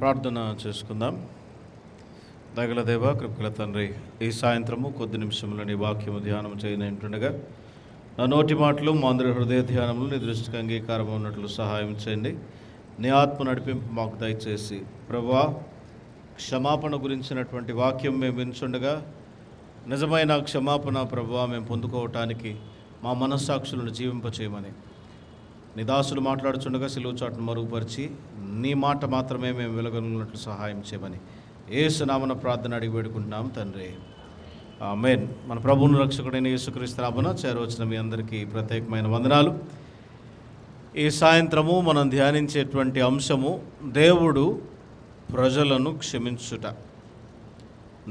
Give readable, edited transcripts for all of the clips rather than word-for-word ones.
ప్రార్థన చేసుకుందాం. దగల దేవ, కృపగల తండ్రి, ఈ సాయంత్రము కొద్ది నిమిషంలో నీ వాక్యము ధ్యానం చేయనంటుండగా నా నోటి మాటలు మా అందరి హృదయ ధ్యానములు నీ దృష్టికి అంగీకారం ఉన్నట్లు సహాయం చేయండి. నీ ఆత్మ నడిపింపు మాకు దయచేసి ప్రభువా, క్షమాపణ గురించినటువంటి వాక్యం మేము వినుచుండగా నిజమైన క్షమాపణ ప్రభువా మేము పొందుకోవటానికి మా మనస్సాక్షులను జీవింపచేయమని నీ దాసులు మాట్లాడుచుండగా సిలువ చాటును మరుగుపరిచి నీ మాట మాత్రమే మేము వెలగనున్నట్లు సహాయం చేయమని యేసు నామమున ప్రార్థన అడిగి వేడుకుంటున్నాం తండ్రి, ఆమేన్. మన ప్రభువును రక్షకుడైన యేసుక్రీస్తు నామమున చేరవచ్చిన మీ అందరికీ ప్రత్యేకమైన వందనాలు. ఈ సాయంత్రము మనం ధ్యానించేటువంటి అంశము దేవుడు ప్రజలను క్షమించుట.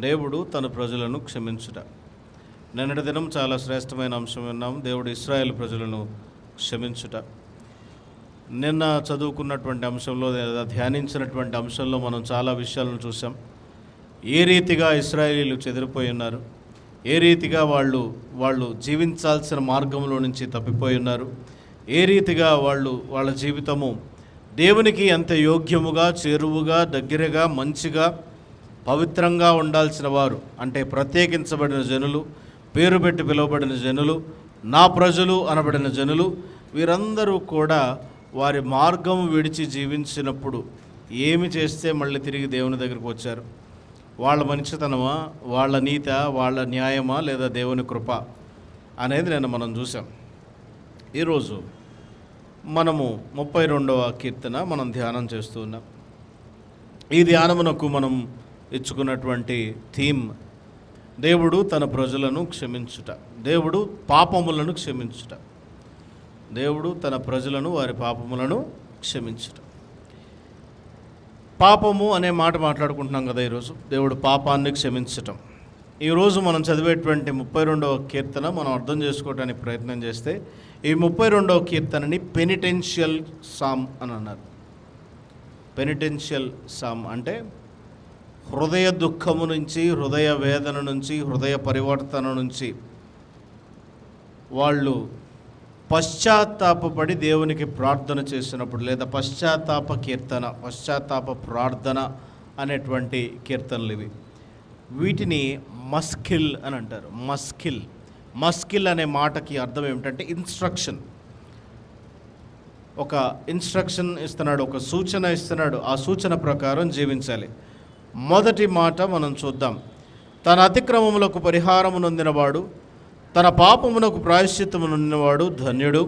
దేవుడు తన ప్రజలను క్షమించుట. నిన్నటి దినం చాలా శ్రేష్టమైన అంశం విన్నాం, దేవుడు ఇశ్రాయేలు ప్రజలను క్షమించుట. నిన్న చదువుకున్నటువంటి అంశంలో లేదా ధ్యానించినటువంటి అంశంలో మనం చాలా విషయాలను చూసాం. ఏ రీతిగా ఇశ్రాయేలీలు చెదిరిపోయి ఉన్నారు, ఏ రీతిగా వాళ్ళు జీవించాల్సిన మార్గంలో నుంచి తప్పిపోయి ఉన్నారు, ఏ రీతిగా వాళ్ళ జీవితము దేవునికి ఎంత యోగ్యముగా, చేరువుగా, దగ్గరగా, మంచిగా, పవిత్రంగా ఉండాల్సిన వారు, అంటే ప్రత్యేకించబడిన జనులు, పేరు పెట్టి పిలువబడిన జనులు, నా ప్రజలు అనబడిన జనులు, వీరందరూ కూడా వారి మార్గం విడిచి జీవించినప్పుడు ఏమి చేస్తే మళ్ళీ తిరిగి దేవుని దగ్గరికి వచ్చారు? వాళ్ళ మంచితనమా, వాళ్ళ నీత, వాళ్ళ న్యాయమా, లేదా దేవుని కృప అనేది నేను మనం చూసాం. ఈరోజు మనము 32వ కీర్తన మనం ధ్యానం చేస్తూ ఉన్నాం. ఈ ధ్యానమునకు మనం ఇచ్చుకున్నటువంటి థీమ్ దేవుడు తన ప్రజలను క్షమించుట, దేవుడు పాపములను క్షమించుట, దేవుడు తన ప్రజలను వారి పాపములను క్షమించుట. పాపము అనే మాట మాట్లాడుకుంటున్నాం కదా ఈరోజు. దేవుడు పాపాన్ని క్షమించటం. ఈరోజు మనం చదివేటువంటి 32వ కీర్తన మనం అర్థం చేసుకోవడానికి ప్రయత్నం చేస్తే ఈ 32వ కీర్తనని పెనిటెన్షియల్ సామ్ అని అన్నారు. పెనిటెన్షియల్ సామ్ అంటే హృదయ దుఃఖము నుంచి, హృదయ వేదన నుంచి, హృదయ పరివర్తన నుంచి వాళ్ళు పశ్చాత్తాపపడి దేవునికి ప్రార్థన చేసినప్పుడు, లేదా పశ్చాత్తాప కీర్తన, పశ్చాత్తాప ప్రార్థన అనేటువంటి కీర్తనలు ఇవి. వీటిని మస్కిల్ అని అంటారు. మస్కిల్ అనే మాటకి అర్థం ఏమిటంటే ఇన్స్ట్రక్షన్. ఒక ఇన్స్ట్రక్షన్ ఇస్తున్నాడు, ఒక సూచన ఇస్తున్నాడు, ఆ సూచన ప్రకారం జీవించాలి. మొదటి మాట మనం చూద్దాం. తన అతిక్రమములకు పరిహారము నొందినవాడు, తన పాపమునకు ప్రాయశ్చిత్తము నొందినవాడు ధన్యుడు.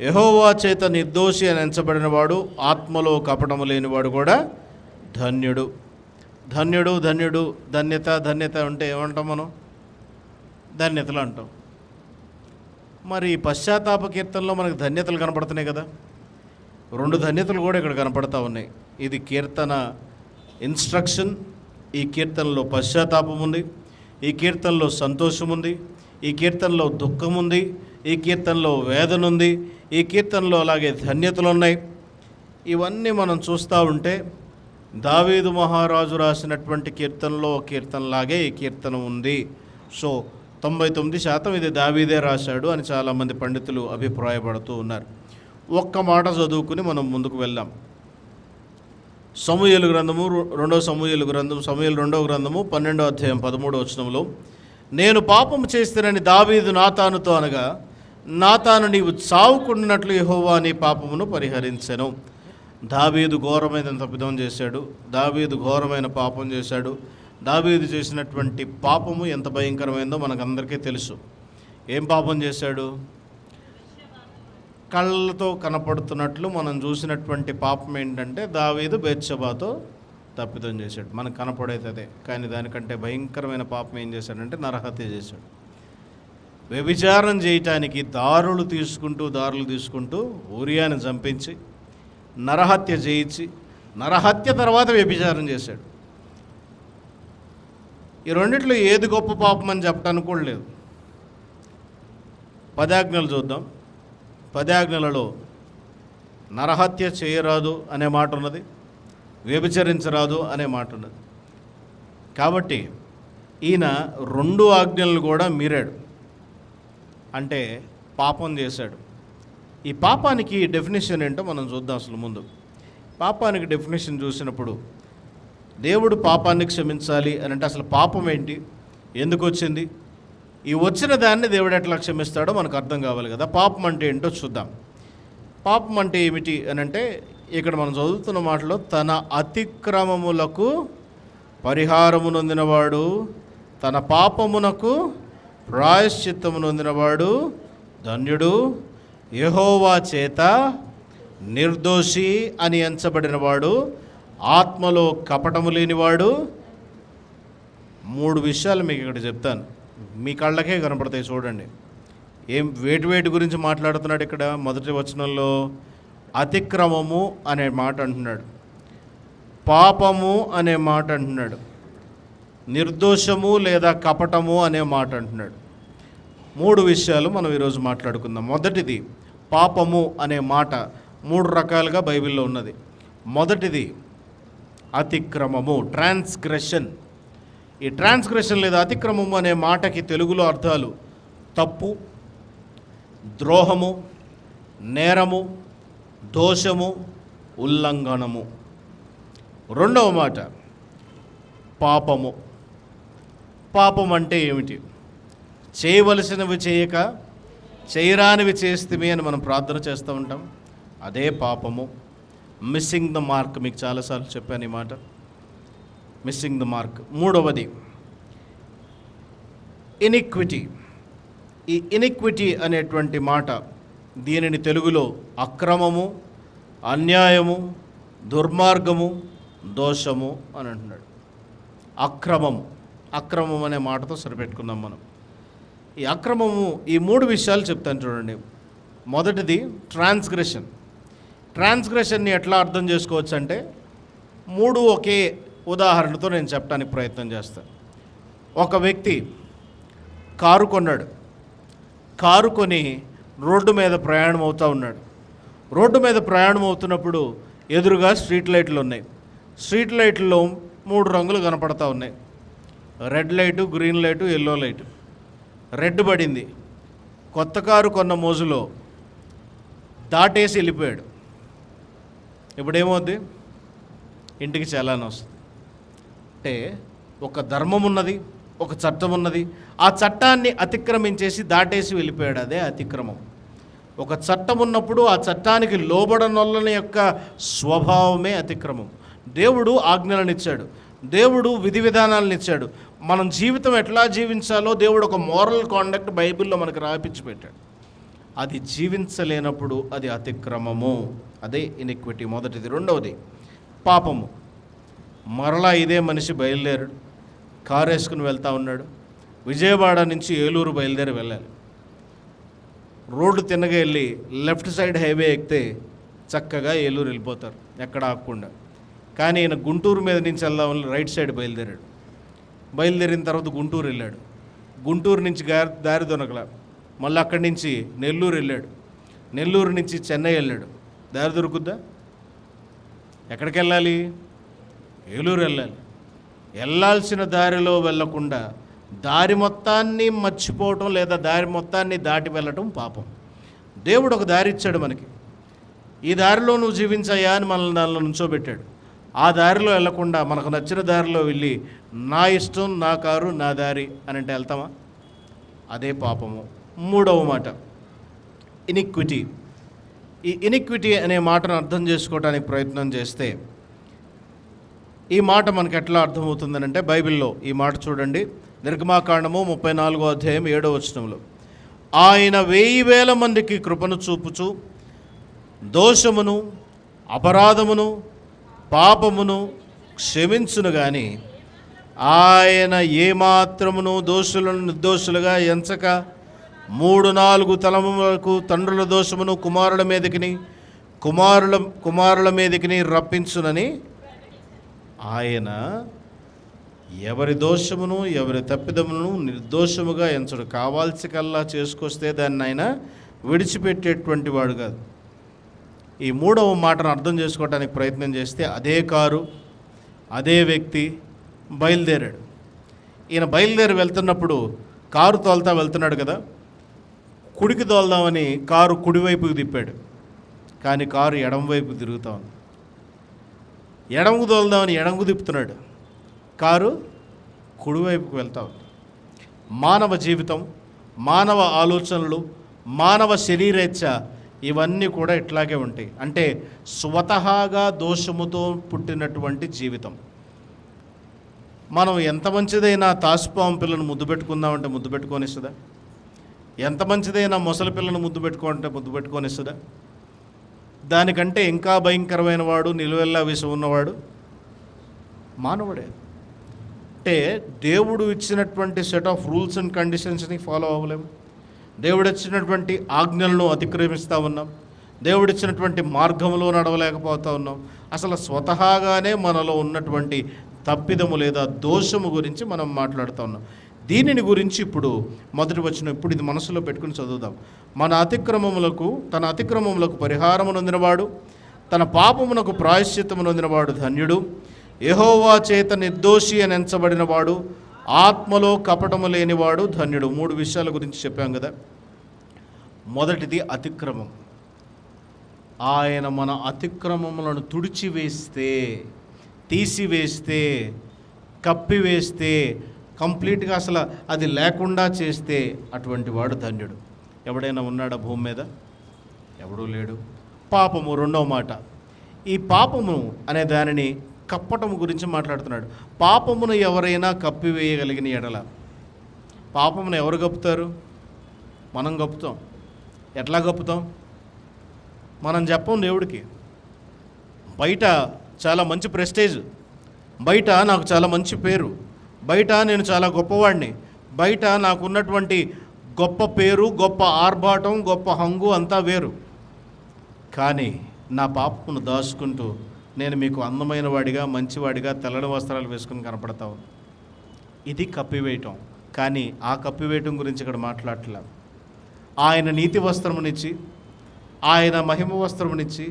యెహోవా చేత నిర్దోషి అని ఎంచబడినవాడు, ఆత్మలో కపటము లేనివాడు కూడా ధన్యుడు. ధన్యుడు ధన్యుడు ధన్యత అంటే ఏమంటాం మనం? ధన్యతలు అంటాం. మరి పశ్చాత్తాప కీర్తనలో మనకు ధన్యతలు కనపడుతున్నాయి కదా. 2 ధన్యతలు కూడా ఇక్కడ కనపడతా ఉన్నాయి. ఇది కీర్తన ఇన్స్ట్రక్షన్. ఈ కీర్తనలో పశ్చాత్తాపం ఉంది, ఈ కీర్తనలో సంతోషం ఉంది, ఈ కీర్తనలో దుఃఖం ఉంది, ఈ కీర్తనలో వేదన ఉంది, ఈ కీర్తనలో అలాగే ధన్యతలు ఉన్నాయి. ఇవన్నీ మనం చూస్తూ ఉంటే దావీదు మహారాజు రాసినటువంటి కీర్తనలో కీర్తనలాగే ఈ కీర్తన ఉంది. సో 99% ఇది దావీదే రాశాడు అని చాలామంది పండితులు అభిప్రాయపడుతూ ఉన్నారు. ఒక్క మాట చదువుకుని మనం ముందుకు వెళ్దాం. సమూయేలు గ్రంథము, 2వ సమూయేలు గ్రంథం, సమూయేలు 2వ గ్రంథము 12వ అధ్యాయం 13వ వచనంలో, నేను పాపము చేస్తానని దావీదు నాతానుతో అనగా, నాతాను నీవు చావుకున్నట్లు యెహోవా నీ పాపమును పరిహరించెను. దావీదు ఘోరమైన తప్పిదం చేశాడు, దావీదు ఘోరమైన పాపం చేశాడు. దావీదు చేసినటువంటి పాపము ఎంత భయంకరమైందో మనకందరికీ తెలుసు. ఏం పాపం చేశాడు? కళ్ళతో కనపడుతున్నట్లు మనం చూసినటువంటి పాపం ఏంటంటే దావీదు బెత్షెబాతో తప్పిదం చేశాడు. మనకు కనపడేది అదే, కానీ దానికంటే భయంకరమైన పాపం ఏం చేశాడంటే నరహత్య చేశాడు. వ్యభిచారం చేయటానికి దారులు తీసుకుంటూ ఊరియాని చంపించి నరహత్య చేయించి, నరహత్య తర్వాత వ్యభిచారం చేశాడు. ఈ రెండిట్లో ఏది గొప్ప పాపం అని చెప్పడానికి కూడా లేదు. 10 ఆజ్ఞలు చూద్దాం. 10 ఆజ్ఞలలో నరహత్య చేయరాదు అనే మాట ఉన్నది, వ్యభిచరించరాదు అనే మాట ఉన్నది. కాబట్టి ఈయన 2 ఆజ్ఞలను కూడా మీరాడు, అంటే పాపం చేశాడు. ఈ పాపానికి డెఫినేషన్ ఏంటో మనం చూద్దాం. అసలు ముందు పాపానికి డెఫినేషన్ చూసినప్పుడు దేవుడు పాపాన్ని క్షమించాలి అని అంటే అసలు పాపం ఏంటి, ఎందుకు వచ్చింది, ఈ వచ్చిన దాన్ని దేవుడు ఎట్లా క్షమిస్తాడో మనకు అర్థం కావాలి కదా. పాపం అంటే ఏంటో చూద్దాం. పాపం అంటే ఏమిటి అని అంటే ఇక్కడ మనం చదువుతున్న మాటలో తన అతిక్రమములకు పరిహారము నొందినవాడు, తన పాపమునకు ప్రాయశ్చిత్తము నొందినవాడు ధన్యుడు, యెహోవా చేత నిర్దోషి అని ఎంచబడినవాడు, ఆత్మలో కపటము లేనివాడు. 3 విషయాలు మీకు ఇక్కడ చెప్తాను, మీ కళ్ళకే కనపడతాయి చూడండి. వేటి గురించి మాట్లాడుతున్నాడు ఇక్కడ. మొదటి వచనంలో అతిక్రమము అనే మాట అంటున్నాడు, పాపము అనే మాట అంటున్నాడు, నిర్దోషము లేదా కపటము అనే మాట అంటున్నాడు. 3 విషయాలు మనం ఈరోజు మాట్లాడుకుందాం. మొదటిది పాపము అనే మాట 3 రకాలుగా బైబిల్లో ఉన్నది. మొదటిది అతిక్రమము, ట్రాన్స్గ్రెషన్. ఈ ట్రాన్స్గ్రెషన్ లేదా అతిక్రమము అనే మాటకి తెలుగులో అర్థాలు తప్పు, ద్రోహము, నేరము, దోషము, ఉల్లంఘనము. రెండవ మాట పాపము. పాపం అంటే ఏమిటి? చేయవలసినవి చేయక చేయరానివి చేస్తేమి అని మనం ప్రార్థన చేస్తూ ఉంటాం, అదే పాపము. మిస్సింగ్ ద మార్క్, మీకు చాలాసార్లు చెప్పాను ఈ మాట, మిస్సింగ్ ద మార్క్. మూడవది ఇనిక్విటీ. ఈ ఇనిక్విటీ అనేటువంటి మాట, దీనిని తెలుగులో అక్రమము, అన్యాయము, దుర్మార్గము, దోషము అని అంటున్నాడు. అక్రమం అనే మాటతో సరిపెట్టుకుందాం మనం. ఈ అక్రమము, ఈ 3 విషయాలు చెప్తాను చూడండి. మొదటిది ట్రాన్స్గ్రెషన్. ట్రాన్స్గ్రెషన్ని ఎట్లా అర్థం చేసుకోవచ్చు అంటే 3 ఒకే ఉదాహరణతో నేను చెప్పడానికి ప్రయత్నం చేస్తాను. ఒక వ్యక్తి కారు కొన్నాడు. కారు కొని రోడ్డు మీద ప్రయాణం అవుతూ ఉన్నాడు. రోడ్డు మీద ప్రయాణం అవుతున్నప్పుడు ఎదురుగా స్ట్రీట్ లైట్లు ఉన్నాయి. స్ట్రీట్ లైట్లో 3 రంగులు కనపడతా ఉన్నాయి, red light, green light, yellow light. Red పడింది. కొత్త కారు కొన్న మోజులో దాటేసి వెళ్ళిపోయాడు. ఇప్పుడు ఏమవుద్ది? ఇంటికి చలానా వస్తుంది. అంటే ఒక ధర్మం ఉన్నది, ఒక చట్టం ఉన్నది, ఆ చట్టాన్ని అతిక్రమించేసి దాటేసి వెళ్ళిపోయాడు, అదే అతిక్రమం. ఒక చట్టం ఉన్నప్పుడు ఆ చట్టానికి లోబడనొల్లని యొక్క స్వభావమే అతిక్రమం. దేవుడు ఆజ్ఞలను ఇచ్చాడు, దేవుడు విధి విధానాలను ఇచ్చాడు. మనం జీవితం ఎట్లా జీవించాలో దేవుడు ఒక మోరల్ కాండక్ట్ బైబిల్లో మనకు రాయించి పెట్టాడు. అది జీవించలేనప్పుడు అది అతిక్రమము, అదే ఇనిక్విటీ. మొదటిది. రెండవది పాపము. మరలా ఇదే మనిషి బయలుదేరాడు, కారు వేసుకుని వెళ్తూ ఉన్నాడు. విజయవాడ నుంచి ఏలూరు బయలుదేరి వెళ్ళాలి. రోడ్డు తిన్నగా వెళ్ళి లెఫ్ట్ సైడ్ హైవే ఎక్కితే చక్కగా ఏలూరు వెళ్ళిపోతారు, ఎక్కడ ఆగకుండా. కానీ ఈయన గుంటూరు మీద నుంచి వెళ్దామని రైట్ సైడ్ బయలుదేరాడు. బయలుదేరిన తర్వాత గుంటూరు వెళ్ళాడు. గుంటూరు నుంచి దారి దొనకల, మళ్ళీ అక్కడి నుంచి నెల్లూరు వెళ్ళాడు. నెల్లూరు నుంచి చెన్నై వెళ్ళాడు. దారి దొరుకుద్దా? ఎక్కడికి వెళ్ళాలి? ఏలూరు వెళ్ళాలి. వెళ్ళాల్సిన దారిలో వెళ్ళకుండా దారి మొత్తాన్ని మర్చిపోవటం లేదా దారి మొత్తాన్ని దాటి వెళ్ళటం పాపం. దేవుడు ఒక దారి ఇచ్చాడు మనకి, ఈ దారిలో నువ్వు జీవించాయా అని మనల్ని దానిలో నుంచోబెట్టాడు. ఆ దారిలో వెళ్ళకుండా మనకు నచ్చిన దారిలో వెళ్ళి నా ఇష్టం, నా కారు, నా దారి అని అంటే వెళ్తామా? అదే పాపము. మూడవ మాట ఇనిక్విటీ. ఈ ఇనిక్విటీ అనే మాటను అర్థం చేసుకోవడానికి ప్రయత్నం చేస్తే ఈ మాట మనకు ఎట్లా అర్థమవుతుందనంటే బైబిల్లో ఈ మాట చూడండి. నిర్గమాకాండము 34వ అధ్యాయం 7వ వచనంలో, ఆయన 1000 మందికి కృపను చూపుచు దోషమును, అపరాధమును, పాపమును క్షమించును గాని ఆయన ఏమాత్రమును దోషులను నిర్దోషులుగా ఎంచక 3-4 తలములకు తండ్రుల దోషమును కుమారుల మీదకిని రప్పించునని ఆయన ఎవరి దోషమును ఎవరి తప్పిదమును నిర్దోషముగా ఎంచడు. కావాల్సి కల్లా చేసుకొస్తే దాన్ని ఆయన విడిచిపెట్టేటువంటి వాడు కాదు. ఈ మూడవ మాటను అర్థం చేసుకోవడానికి ప్రయత్నం చేస్తే అదే కారు, అదే వ్యక్తి బయలుదేరాడు. ఈయన బయలుదేరి వెళ్తున్నప్పుడు కారు తోలుతా వెళ్తున్నాడు కదా, కుడికి తోలుదామని కారు కుడివైపుకి తిప్పాడు, కానీ కారు ఎడమవైపు తిరుగుతా ఉంది. ఎడమకు తోలుదామని ఎడమకు తిప్పుతున్నాడు, కారు కుడివైపుకు వెళ్తా ఉంది. మానవ జీవితం, మానవ ఆలోచనలు, మానవ శరీరేచ్ఛ ఇవన్నీ కూడా ఇట్లాగే ఉంటాయి. అంటే స్వతహాగా దోషముతో పుట్టినటువంటి జీవితం. మనం ఎంత మంచిదైనా తాసుపాము పిల్లను ముద్దు పెట్టుకుందామంటే ముద్దు పెట్టుకొనిస్తుందా? ఎంత మంచిదైనా మొసలి పిల్లను ముద్దు పెట్టుకోమంటే ముద్దు పెట్టుకొనిస్తుందా? దానికంటే ఇంకా భయంకరమైన వాడు, నిలువెల్లా విషం ఉన్నవాడు మానవుడే. అంటే దేవుడు ఇచ్చినటువంటి సెట్ ఆఫ్ రూల్స్ అండ్ కండిషన్స్ని ఫాలో అవ్వలేము. దేవుడు ఇచ్చినటువంటి ఆజ్ఞలను అతిక్రమిస్తూ ఉన్నాం. దేవుడిచ్చినటువంటి మార్గంలో నడవలేకపోతూ ఉన్నాం. అసలు స్వతహాగానే మనలో ఉన్నటువంటి తప్పిదము లేదా దోషము గురించి మనం మాట్లాడుతూ ఉన్నాం. దీనిని గురించి ఇప్పుడు మొదటి వచనం ఇప్పుడు ఇది మనసులో పెట్టుకుని చదువుదాం. తన అతిక్రమములకు పరిహారము నొందినవాడు, తన పాపమునకు ప్రాయశ్చిత్తము నొందినవాడు ధన్యుడు. యెహోవా చేత నిర్దోషి అని ఎంచబడినవాడు, ఆత్మలో కపటము లేనివాడు ధన్యుడు. 3 విషయాల గురించి చెప్పాం కదా. మొదటిది అతిక్రమం. ఆయన మన అతిక్రమములను తుడిచివేస్తే, తీసివేస్తే, కప్పివేస్తే, కంప్లీట్గా అసలు అది లేకుండా చేస్తే అటువంటి వాడు ధన్యుడు. ఎవడైనా ఉన్నాడా భూమి మీద? ఎవడూ లేడు. పాపము రెండవ మాట. ఈ పాపము అనే దానిని కప్పటము గురించి మాట్లాడుతున్నాడు. పాపమును ఎవరైనా కప్పివేయగలిగిన ఎడల, పాపమును ఎవరు కప్పుతారు? మనం కప్పుతాం. ఎట్లా కప్పుతాం? మనం చెప్పం దేవుడికి. బయట చాలా మంచి ప్రెస్టేజ్, బయట నాకు చాలా మంచి పేరు, బయట నేను చాలా గొప్పవాడిని, బయట నాకున్నటువంటి గొప్ప పేరు, గొప్ప ఆర్భాటం, గొప్ప హంగు అంతా వేరు. కానీ నా పాపమును దాచుకుంటూ నేను మీకు అందమైన వాడిగా, మంచివాడిగా, తెల్లని వస్త్రాలు వేసుకుని కనపడతావు. ఇది కప్పివేయటం. కానీ ఆ కప్పివేయటం గురించి ఇక్కడ మాట్లాడట్లా. ఆయన నీతి వస్త్రమునిచ్చి, ఆయన మహిమ వస్త్రమునిచ్చి,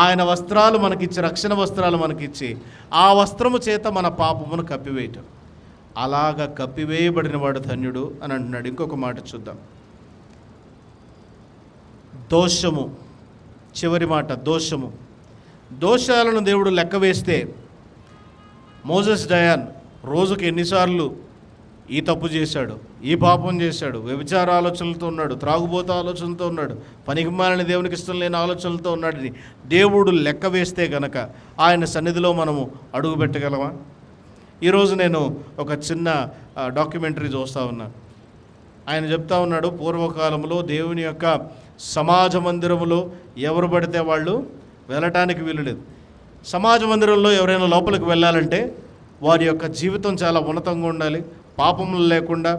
ఆయన వస్త్రాలు మనకిచ్చి, రక్షణ వస్త్రాలు మనకిచ్చి, ఆ వస్త్రము చేత మన పాపమును కప్పివేయటం. అలాగా కప్పివేయబడిన వాడు ధన్యుడు అని అంటున్నాడు. ఇంకొక మాట చూద్దాం. దోషము, చివరి మాట దోషము. దోషాలను దేవుడు లెక్క వేస్తే, మోజెస్ డయాన్ రోజుకి ఎన్నిసార్లు ఈ తప్పు చేశాడు, ఈ పాపం చేశాడు, వ్యభిచార ఆలోచనలతో ఉన్నాడు, త్రాగుబోత ఆలోచనలతో ఉన్నాడు, పనికిమాలిన దేవునికి ఇష్టం లేని ఆలోచనలతో ఉన్నాడు. దేవుడు లెక్క వేస్తే గనక ఆయన సన్నిధిలో మనము అడుగు పెట్టగలమా? ఈరోజు నేను ఒక చిన్న డాక్యుమెంటరీ చూస్తూ ఉన్నాను. ఆయన చెప్తా ఉన్నాడు, పూర్వకాలంలో దేవుని యొక్క సమాజ మందిరములో ఎవరు పడితే వాళ్ళు వెళ్ళటానికి వీలులేదు. సమాజ మందిరంలో ఎవరైనా లోపలికి వెళ్ళాలంటే వారి యొక్క జీవితం చాలా ఉన్నతంగా ఉండాలి, పాపములు లేకుండా,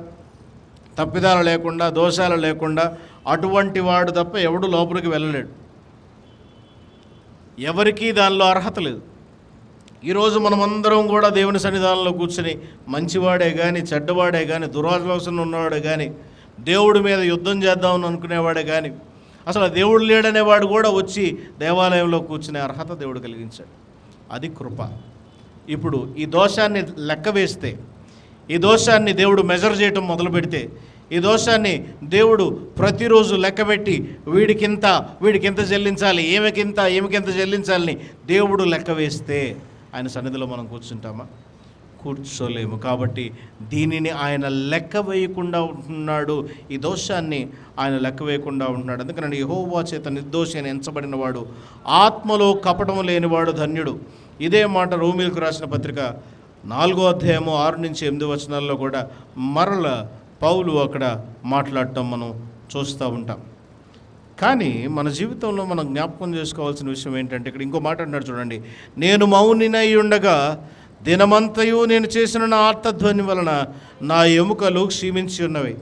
తప్పిదాలు లేకుండా, దోషాలు లేకుండా. అటువంటి వాడు తప్ప ఎవడు లోపలికి వెళ్ళలేడు. ఎవరికీ దానిలో అర్హత లేదు. ఈరోజు మనమందరం కూడా దేవుని సన్నిధానంలో కూర్చొని మంచివాడే కానీ, చెడ్డవాడే కానీ, దురాలోచన ఉన్నవాడే కానీ, దేవుడి మీద యుద్ధం చేద్దామని అనుకునేవాడే కానీ, అసలు దేవుడు లేడనేవాడు కూడా వచ్చి దేవాలయంలో కూర్చునే అర్హత దేవుడు కలిగించాడు. అది కృప. ఇప్పుడు ఈ దోషాన్ని లెక్క వేస్తే, ఈ దోషాన్ని దేవుడు మెజర్ చేయటం మొదలు పెడితే, ఈ దోషాన్ని దేవుడు ప్రతిరోజు లెక్కబెట్టి వీడికింత చెల్లించాలి, ఈమెకింత చెల్లించాలని దేవుడు లెక్క వేస్తే ఆయన సన్నిధిలో మనం కూర్చుంటామా? కూర్చోలేము. కాబట్టి దీనిని ఆయన లెక్క వేయకుండా ఉంటున్నాడు. ఈ దోషాన్ని ఆయన లెక్క వేయకుండా ఉంటున్నాడు. అందుకని యెహోవా చేత నిర్దోషి అని ఎంచబడిన వాడు, ఆత్మలో కపటం లేనివాడు ధన్యుడు. ఇదే మాట రోమీయులకు రాసిన పత్రిక 4వ అధ్యాయము 6-8 వచనాల్లో కూడా మరల పౌలు అక్కడ మాట్లాడటం మనం చూస్తూ ఉంటాం. కానీ మన జీవితంలో మనం జ్ఞాపకం చేసుకోవాల్సిన విషయం ఏంటంటే, ఇక్కడ ఇంకో మాట అంటున్నాడు చూడండి, నేను మౌనినై ఉండగా దినమంతయు నేను చేసిన నా ఆర్తధ్వని వలన నా ఎముకలు క్షీణించి ఉన్నవి.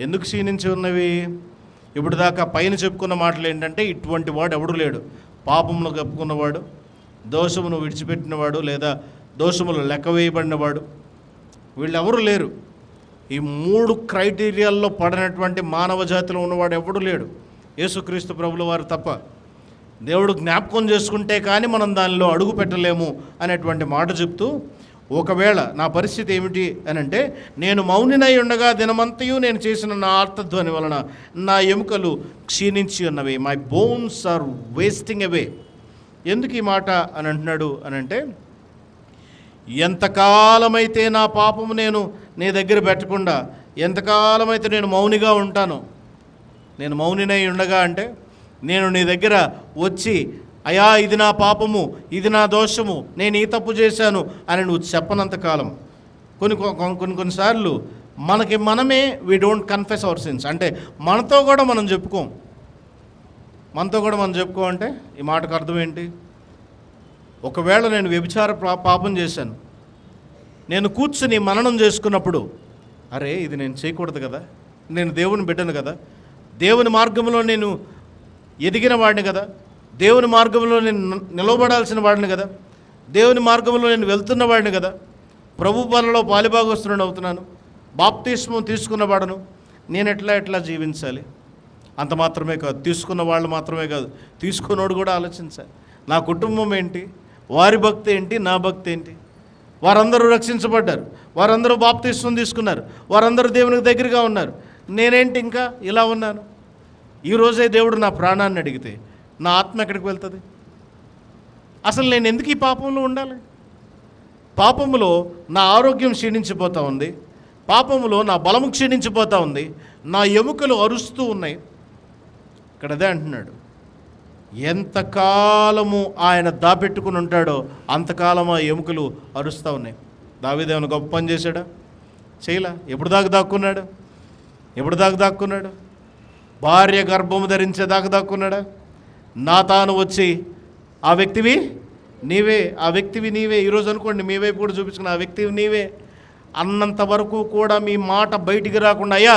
ఎందుకు క్షీణించి ఉన్నవి? ఇప్పుడు దాకా పైన చెప్పుకున్న మాటలు ఏంటంటే, ఇటువంటి వాడు ఎవడు లేడు. పాపమును కప్పుకున్నవాడు, దోషమును విడిచిపెట్టినవాడు, లేదా దోషములు లెక్క వేయబడినవాడు, వీళ్ళెవరూ లేరు. ఈ 3 క్రైటీరియాల్లో పడినటువంటి మానవ జాతిలో ఉన్నవాడు ఎవడు లేడు, యేసుక్రీస్తు ప్రభుల వారు తప్ప. దేవుడు జ్ఞాపకం చేసుకుంటే కానీ మనం దానిలో అడుగు పెట్టలేము అనేటువంటి మాట చెప్తూ, ఒకవేళ నా పరిస్థితి ఏమిటి అని అంటే, నేను మౌనినై ఉండగా దినమంతయు నేను చేసిన నా ఆర్తధ్వని వలన నా ఎముకలు క్షీణించి ఉన్నవి. మై బోన్స్ ఆర్ వేస్టింగ్ అవే. ఎందుకు ఈ మాట అని అంటున్నాడు అని అంటే, ఎంతకాలమైతే నా పాపము నేను నీ దగ్గర పెట్టకుండా, ఎంతకాలమైతే నేను మౌనిగా ఉంటాను, నేను మౌనినై ఉండగా అంటే నేను నీ దగ్గర వచ్చి అయ్యా ఇది నా పాపము, ఇది నా దోషము, నేను ఈ తప్పు చేశాను అని నువ్వు చెప్పనంత కాలం, కొన్నిసార్లు మనకి మనమే we don't confess our sins, అంటే మనతో కూడా మనం చెప్పుకోం. అంటే ఈ మాటకు అర్థం ఏంటి? ఒకవేళ నేను వ్యభిచార పాపం చేశాను, నేను కూర్చుని మననం చేసుకున్నప్పుడు, అరే ఇది నేను చేయకూడదు కదా, నేను దేవుని బిడ్డను కదా, దేవుని మార్గంలో నేను ఎదిగిన వాడిని కదా, దేవుని మార్గంలో నేను నిలవబడాల్సిన వాడిని కదా, దేవుని మార్గంలో నేను వెళ్తున్న వాడిని కదా, ప్రభు పనులో పాలిభాగస్తులను అవుతున్నాను, బాప్తిస్మం తీసుకున్నవాడను, నేను ఎట్లా జీవించాలి? అంత మాత్రమే కాదు, తీసుకున్న వాళ్ళు మాత్రమే కాదు, తీసుకున్నోడు కూడా ఆలోచించాలి. నా కుటుంబం ఏంటి, వారి భక్తి ఏంటి, నా భక్తి ఏంటి? వారందరూ రక్షించబడ్డారు, వారందరూ బాప్తిస్మం తీసుకున్నారు, వారందరూ దేవునికి దగ్గరగా ఉన్నారు, నేనేంటి ఇంకా ఇలా ఉన్నాను? ఈరోజే దేవుడు నా ప్రాణాన్ని అడిగితే నా ఆత్మ ఎక్కడికి వెళ్తుంది? అసలు నేను ఎందుకు ఈ పాపంలో ఉండాలి? పాపములో నా ఆరోగ్యం క్షీణించిపోతూ ఉంది, పాపములో నా బలము క్షీణించిపోతూ ఉంది, నా ఎముకలు అరుస్తూ ఉన్నాయి. ఇక్కడ అదే అంటున్నాడు, ఎంతకాలము ఆయన దాపెట్టుకుని ఉంటాడో అంతకాలం ఆ ఎముకలు అరుస్తూ ఉన్నాయి. దావీదు ఏమైనా గొప్ప పని చేశాడా? చేయలా. ఎప్పుడు దాకా దాక్కున్నాడు? భార్య గర్భము ధరించేదాకా దాక్కున్నాడా? నాతాను వచ్చి ఆ వ్యక్తివి నీవే, ఈరోజు అనుకోండి మీ వైపు కూడా చూపించుకున్న ఆ వ్యక్తివి నీవే అన్నంత వరకు కూడా మీ మాట బయటికి రాకుండా, అయ్యా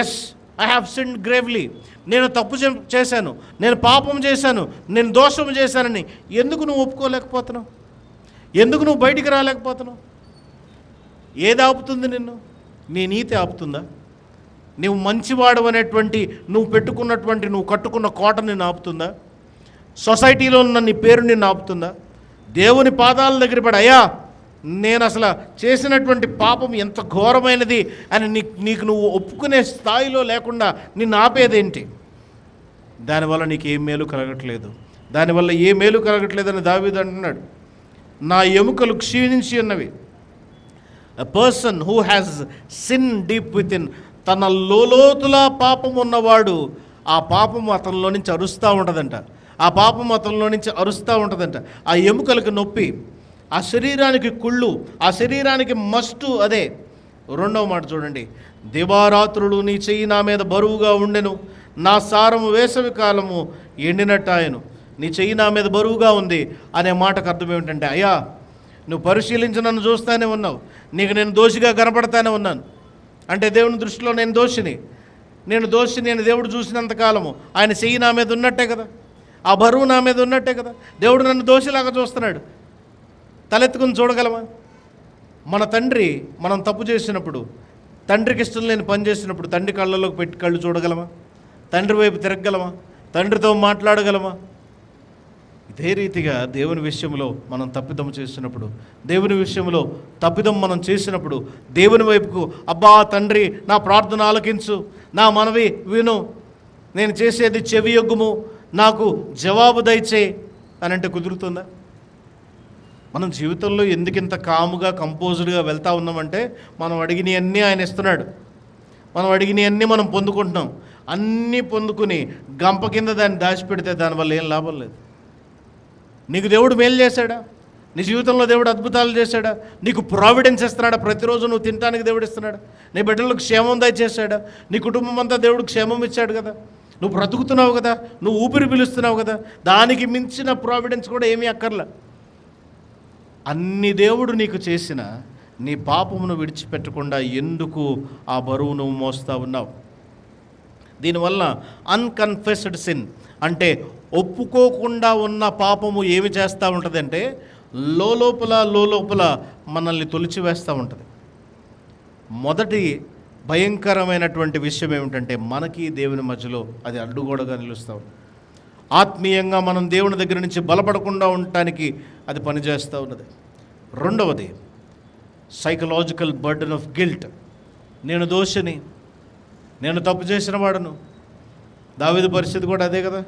ఎస్ ఐ హ్యావ్ సిన్డ్ గ్రేవ్లీ, నేను తప్పు చేశాను, నేను పాపం చేశాను, నేను దోషం చేశానని ఎందుకు నువ్వు ఒప్పుకోలేకపోతున్నావు? ఎందుకు నువ్వు బయటికి రాలేకపోతున్నావు? ఏది ఆపుతుంది నిన్ను? నీ నీతి ఆపుతుందా? నువ్వు మంచివాడు అనేటువంటి నువ్వు పెట్టుకున్నటువంటి నువ్వు కట్టుకున్న కోట నిన్ను ఆపుతుందా? సొసైటీలో ఉన్న నీ పేరు నిన్ను ఆపుతుందా? దేవుని పాదాల దగ్గర పడి అయ్యా నేను అసలు చేసినటువంటి పాపం ఎంత ఘోరమైనది అని నీకు నువ్వు ఒప్పుకునే స్థాయిలో లేకుండా నిన్ను ఆపేదేంటి? దానివల్ల నీకు ఏ మేలు కలగట్లేదని దావీదు అంటున్నాడు. నా ఎముకలు క్షీణించి ఉన్నవి. A person who has sin deep with in, తన లోతుల పాపం ఉన్నవాడు ఆ పాపం అతనిలో నుంచి అరుస్తూ ఉంటుందంట. ఆ ఎముకలకు నొప్పి, ఆ శరీరానికి కుళ్ళు, ఆ శరీరానికి మస్టు అదే. రెండవ మాట చూడండి, దివారాత్రులు నీ చెయ్యి నా మీద బరువుగా ఉండెను, నా సారము వేసవి కాలము ఎండినట్టాయను. నీ చెయ్యి నా మీద బరువుగా ఉంది అనే మాటకు అర్థం ఏమిటంటే, అయ్యా నువ్వు పరిశీలించి నన్ను చూస్తూనే ఉన్నావు, నీకు నేను దోషిగా కనపడతానే ఉన్నాను. అంటే దేవుని దృష్టిలో నేను దోషిని నేను దేవుడు చూసినంతకాలము ఆయన చెయ్యి నా మీద ఉన్నట్టే కదా, ఆ బరువు నా మీద ఉన్నట్టే కదా. దేవుడు నన్ను దోషిలాగా చూస్తున్నాడు. తలెత్తుకుని చూడగలమా? మన తండ్రి మనం తప్పు చేసినప్పుడు, తండ్రికి ఇష్టం లేని పని చేసినప్పుడు తండ్రి కళ్ళలోకి పెట్టి కళ్ళు చూడగలమా? తండ్రి వైపు తిరగగలమా? తండ్రితో మాట్లాడగలమా? ఇదే రీతిగా దేవుని విషయంలో మనం తప్పిదం చేసినప్పుడు, దేవుని విషయంలో తప్పిదం మనం చేసినప్పుడు దేవుని వైపుకు, అబ్బా తండ్రి నా ప్రార్థన ఆలకించు, నా మనవి విను, నేను చేసేది చెవియొగ్గుము, నాకు జవాబు దయచే అని అంటే కుదురుతుందా? మనం జీవితంలో ఎందుకింత కాముగా కంపోజ్డ్గా వెళ్తూ ఉన్నామంటే మనం అడిగినవన్నీ ఆయన ఇస్తున్నాడు, మనం అడిగినవన్నీ మనం పొందుకుంటున్నాం. అన్నీ పొందుకుని గంప కింద దాన్ని దాచిపెడితే దానివల్ల ఏం లాభం లేదు. నీకు దేవుడు మేలు చేశాడా? నీ జీవితంలో దేవుడు అద్భుతాలు చేశాడా? నీకు ప్రావిడెన్స్ ఇస్తున్నాడా? ప్రతిరోజు నువ్వు తినడానికి దేవుడు ఇస్తున్నాడా? నీ బిడ్డలకు క్షేమం దయచేశాడా? నీ కుటుంబం అంతా దేవుడు క్షేమం ఇచ్చాడు కదా, నువ్వు బ్రతుకుతున్నావు కదా, నువ్వు ఊపిరి పీలుస్తున్నావు కదా, దానికి మించిన ప్రావిడెన్స్ కూడా ఏమీ అక్కర్లా. అన్ని దేవుడు నీకు చేసిన నీ పాపమును విడిచిపెట్టకుండా ఎందుకు ఆ బరువు నువ్వు మోస్తూ ఉన్నావు? దీనివల్ల అన్కన్ఫెస్డ్ సిన్ అంటే ఒప్పుకోకుండా ఉన్న పాపము ఏమి చేస్తూ ఉంటుందంటే లోలోపల మనల్ని తొలిచివేస్తూ ఉంటుంది. మొదటి భయంకరమైనటువంటి విషయం ఏమిటంటే మనకి దేవుని మధ్యలో అది అడ్డుగోడగా నిలుస్తూ ఉంది. ఆత్మీయంగా మనం దేవుని దగ్గర నుంచి బలపడకుండా ఉండటానికి అది పనిచేస్తూ ఉన్నది. రెండవది సైకలాజికల్ బర్డెన్ ఆఫ్ గిల్ట్. నేను దోషిని, నేను తప్పు చేసిన వాడను. దావీదు పరిస్థితి కూడా అదే కదా,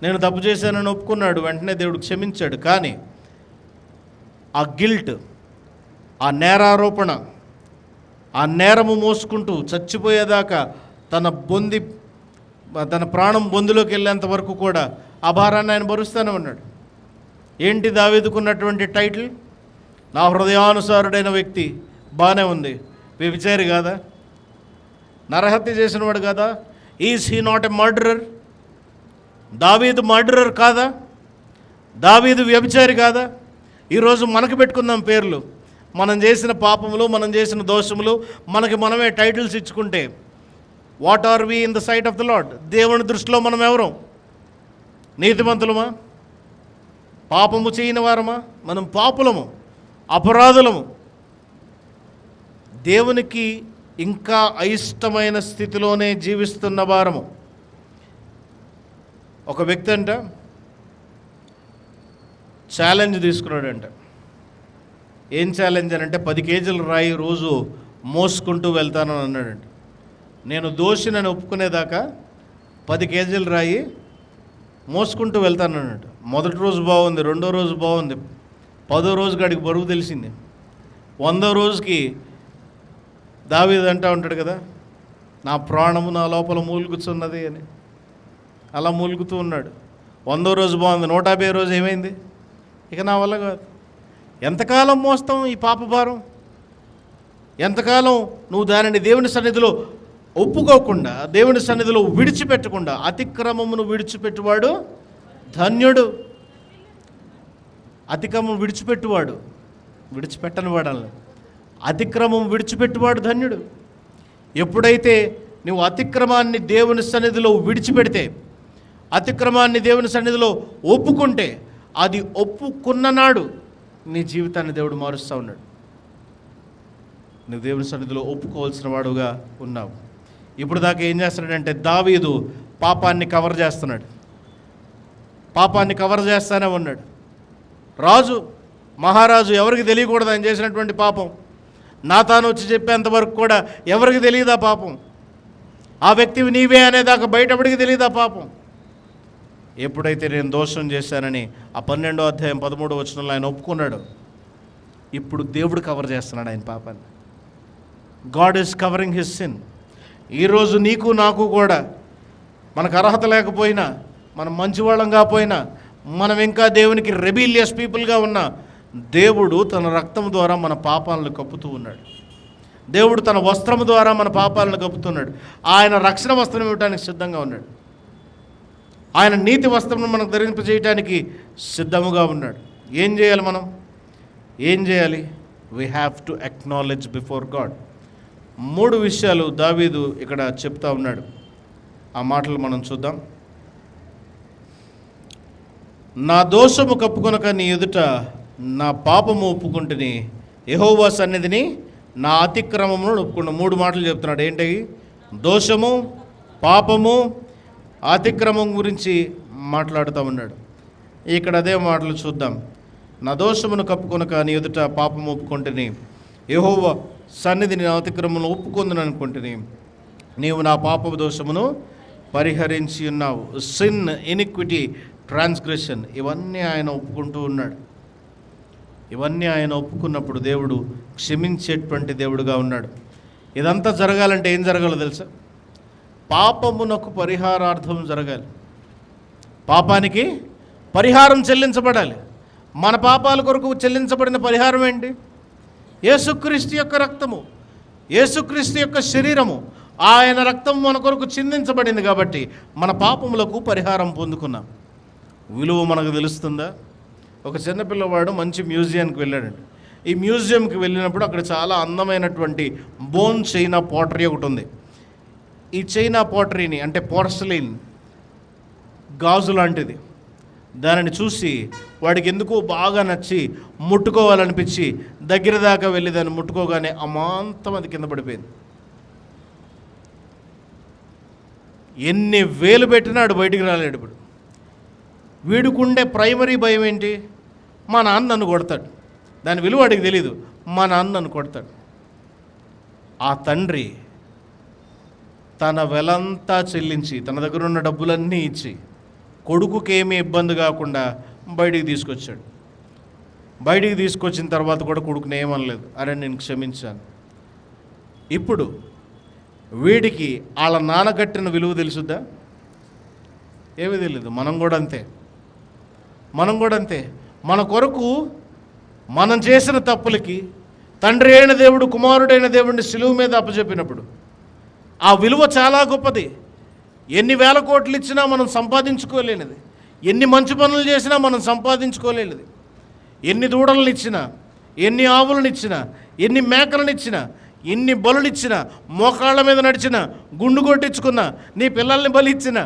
నేను తప్పు చేశానని ఒప్పుకున్నాడు, వెంటనే దేవుడు క్షమించాడు. కానీ ఆ గిల్ట్, ఆ నేరారోపణ, ఆ నేరము మోసుకుంటూ చచ్చిపోయేదాకా తన ప్రాణం బొందులోకి వెళ్ళేంత వరకు కూడా ఆ భారాన్ని ఆయన భరుస్తూనే ఉన్నాడు. ఏంటి దావీదుకున్నటువంటి టైటిల్? నా హృదయానుసారుడైన వ్యక్తి. బాగానే ఉంది. వ్యభిచారి కాదా? నరహత్య చేసినవాడు కాదా? Is he not a murderer? దావీదు మర్డరర్ కాదా? దావీదు వ్యభిచారి కాదా? ఈరోజు మనకు పెట్టుకుందాం పేర్లు. మనం చేసిన పాపములు, మనం చేసిన దోషములు మనకి మనమే టైటిల్స్ ఇచ్చుకుంటే what are we in the sight of the Lord? దేవుని దృష్టిలో మనం ఎవరు? నీతిమంతులమా? పాపము చేయని వారమా? మనం పాపులము, అపరాధులము. దేవునికి ఇంకా అయిష్టమైన స్థితిలోనే జీవిస్తున్న వారము. ఒక వ్యక్తి అంట ఛాలెంజ్ తీసుకున్నాడంట. ఏం ఛాలెంజ్ అని అంటే 10 కేజీల రాయి రోజు మోసుకుంటూ వెళ్తానని అన్నాడంట. నేను దోషినని ఒప్పుకునేదాకా 10 కేజీల రాయి మోసుకుంటూ వెళ్తానన్నాడు. మొదటి రోజు బాగుంది, రెండో రోజు బాగుంది, 10వ రోజుకి అడిగి బరువు తెలిసింది. 100వ రోజుకి దావీదు అంటూ ఉంటాడు కదా, నా ప్రాణము నా లోపల మూలుగుతున్నది అని. అలా మూలుగుతూ ఉన్నాడు. 100వ రోజు బాగుంది, 150వ రోజు ఏమైంది? ఇక నా వల్ల కాదు. ఎంతకాలం మోస్తాం ఈ పాప భారం? ఎంతకాలం నువ్వు దానిని దేవుని సన్నిధిలో ఒప్పుకోకుండా, దేవుని సన్నిధిలో విడిచిపెట్టకుండా? అతిక్రమమును విడిచిపెట్టువాడు ధన్యుడు. అతిక్రమం విడిచిపెట్టని వాడాలి. అతిక్రమం విడిచిపెట్టువాడు ధన్యుడు. ఎప్పుడైతే నువ్వు అతిక్రమాన్ని దేవుని సన్నిధిలో విడిచిపెడితే, అతిక్రమాన్ని దేవుని సన్నిధిలో ఒప్పుకుంటే, అది ఒప్పుకున్న నాడు నీ జీవితాన్ని దేవుడు మారుస్తూ ఉన్నాడు. నువ్వు దేవుని సన్నిధిలో ఒప్పుకోవాల్సిన వాడుగా ఉన్నావు. ఇప్పుడు దాకా ఏం చేస్తున్నాడంటే దావీదు పాపాన్ని కవర్ చేస్తున్నాడు. పాపాన్ని కవర్ చేస్తానే ఉన్నాడు. మహారాజు ఎవరికి తెలియకూడదు ఆయన చేసినటువంటి పాపం. నాతాను వచ్చి చెప్పేంతవరకు కూడా ఎవరికి తెలియదా పాపం? ఆ వ్యక్తివి నీవే అనేదాకా బయటపడికి తెలియదా పాపం? ఎప్పుడైతే నేను దోషం చేశానని ఆ 12వ అధ్యాయం 13వ వచనంలో ఆయన ఒప్పుకున్నాడు, ఇప్పుడు దేవుడు కవర్ చేస్తున్నాడు ఆయన పాపాన్ని. God is covering his sin. ఈరోజు నీకు నాకు కూడా మనకు అర్హత లేకపోయినా, మనం మంచివాళ్ళం కాకపోయినా, మనం ఇంకా దేవునికి రెబిలియస్ పీపుల్గా ఉన్నా, దేవుడు తన రక్తం ద్వారా మన పాపాలను కప్పుతూ ఉన్నాడు. దేవుడు తన వస్త్రం ద్వారా మన పాపాలను కప్పుతున్నాడు. ఆయన రక్షణ వస్త్రం ఇవ్వడానికి సిద్ధంగా ఉన్నాడు. ఆయన నీతి వస్త్రం మనకు ధరింపజేయడానికి సిద్ధముగా ఉన్నాడు. ఏం చేయాలి మనం? ఏం చేయాలి? We have to acknowledge before God. 3 విషయాలు దావీదు ఇక్కడ చెప్తా ఉన్నాడు. ఆ మాటలు మనం చూద్దాం. నా దోషము కప్పుకొనక నీ ఎదుట నా పాపము ఒప్పుకుంటుని, యెహోవా సన్నిధిని నా అతిక్రమమును ఒప్పుకున్న. 3 మాటలు చెప్తున్నాడు. ఏంటి? దోషము, పాపము, అతిక్రమం గురించి మాట్లాడుతూ ఉన్నాడు. ఇక్కడ అదే మాటలు చూద్దాం. నా దోషమును కప్పుకొనక నీ ఎదుట పాపము ఒప్పుకుంటుని, యెహోవా సన్నిధిని నా అతిక్రమమును ఒప్పుకుందని అనుకుంటుని, నీవు నా పాప దోషమును పరిహరించి ఉన్నావు. సిన్, ఇనిక్విటీ, ట్రాన్స్గ్రెషన్, ఇవన్నీ ఆయన ఒప్పుకుంటూ ఉన్నాడు. ఇవన్నీ ఆయన ఒప్పుకున్నప్పుడు దేవుడు క్షమించేటువంటి దేవుడుగా ఉన్నాడు. ఇదంతా జరగాలంటే ఏం జరగాలో తెలుసా? పాపమునకు పరిహారార్థం జరగాలి. పాపానికి పరిహారం చెల్లించబడాలి. మన పాపాల కొరకు చెల్లించబడిన పరిహారం ఏంటి? యేసుక్రీస్తు యొక్క రక్తము, యేసుక్రీస్తు యొక్క శరీరము. ఆయన రక్తం మన కొరకు చిందించబడింది కాబట్టి మన పాపములకు పరిహారం పొందుకున్నాం. విలువ మనకు తెలుస్తుందా? ఒక చిన్నపిల్లవాడు మంచి మ్యూజియంకి వెళ్ళాడండి. ఈ మ్యూజియంకి వెళ్ళినప్పుడు అక్కడ చాలా అందమైనటువంటి బోన్ చైనా పాటరీ ఒకటి ఉంది. ఈ చైనా పాటరీని, అంటే పోర్సలిన్ గాజు లాంటిది, దానిని చూసి వాడికి ఎందుకో బాగా నచ్చి ముట్టుకోవాలనిపించి దగ్గర దాకా వెళ్ళి దాన్ని ముట్టుకోగానే అమాంతం అది కింద పడిపోయింది. ఎన్ని వేలు పెట్టినాడు బయటికి రాలేడు. ఇప్పుడు వీడుకుండే ప్రైమరీ భయం ఏంటి? మా నాన్న నన్ను కొడతాడు. దాని విలువ వాడికి తెలీదు. మా నాన్న నన్ను కొడతాడు. ఆ తండ్రి తన వెలంతా చెల్లించి, తన దగ్గర ఉన్న డబ్బులన్నీ ఇచ్చి, కొడుకుకేమీ ఇబ్బంది కాకుండా బయటికి తీసుకొచ్చాడు. బయటికి తీసుకొచ్చిన తర్వాత కూడా కొడుకుని ఏమనలేదు, అరే నేను క్షమించాను. ఇప్పుడు వీడికి వాళ్ళ నాన్న కట్టిన విలువ తెలుసుద్దా? ఏమీ తెలియదు. మనం కూడా అంతే. మన కొరకు మనం చేసిన తప్పులకి తండ్రి అయిన దేవుడు కుమారుడైన దేవుడిని సిలువ మీద అప్పచెప్పినప్పుడు ఆ విలువ చాలా గొప్పది. ఎన్ని వేల కోట్లు ఇచ్చినా మనం సంపాదించుకోలేనిది, ఎన్ని మంచి పనులు చేసినా మనం సంపాదించుకోలేనిది, ఎన్ని దూడలను ఇచ్చినా, ఎన్ని ఆవులను ఇచ్చినా, ఎన్ని మేకలను ఇచ్చినా, ఎన్ని బలులు ఇచ్చినా, మోకాళ్ళ మీద నడిచినా, గుండు కొట్టించుకున్నా, నీ పిల్లల్ని బలి ఇచ్చినా,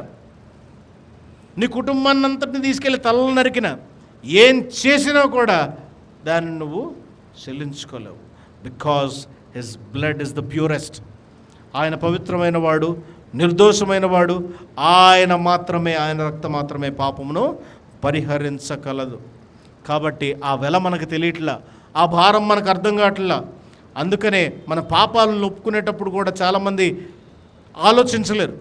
నీ కుటుంబాన్ని అంతటిని తీసుకెళ్ళి తలలు నరికినా, ఏం చేసినా కూడా దాన్ని నువ్వు చెల్లించుకోలేవు. Because his blood is the purest. ఆయన పవిత్రమైన వాడు, నిర్దోషమైన వాడు. ఆయన రక్తం మాత్రమే పాపమును పరిహరించగలదు. కాబట్టి ఆ వెల మనకు తెలియట్లా, ఆ భారం మనకు అర్థం కావట్లా. అందుకనే మన పాపాలను ఒప్పుకునేటప్పుడు కూడా చాలామంది ఆలోచించలేరు.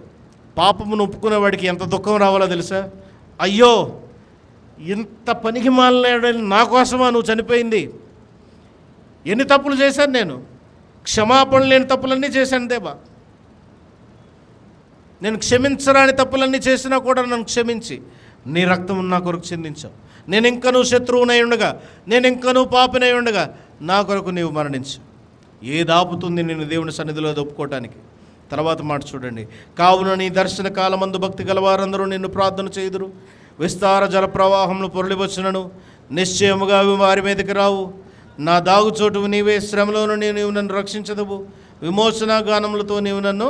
పాపమును ఒప్పుకునేవాడికి ఎంత దుఃఖం రావాలో తెలుసా? అయ్యో, ఇంత పనికి మాలిన నా కోసమా నువ్వు చనిపోయింది? ఎన్ని తప్పులు చేశాను నేను, క్షమాపణ లేని తప్పులన్నీ చేశాను దేవా. నేను క్షమించరాని తప్పులన్నీ చేసినా కూడా నన్ను క్షమించి నీ రక్తం నా కొరకు చిందించావు. నేను ఇంకనూ శత్రువునై ఉండగా, నేను ఇంకనూ పాపినై ఉండగా నా కొరకు నీవు మరణించు. ఏది ఆపుతుంది నేను దేవుని సన్నిధిలో ఒప్పుకోవటానికి? తర్వాత మాట చూడండి. కావున నీ దర్శన కాలమందు భక్తి గలవారందరూ నిన్ను ప్రార్థన చేయుదురు. విస్తార జల ప్రవాహంలో పొరలివచ్చునను నిశ్చయముగా అవి వారి మీదకి రావు. నా దాగుచోటు నీవే, శ్రమలోను నీవు నన్ను రక్షించదువు, విమోచన గానములతో నీవు నన్ను.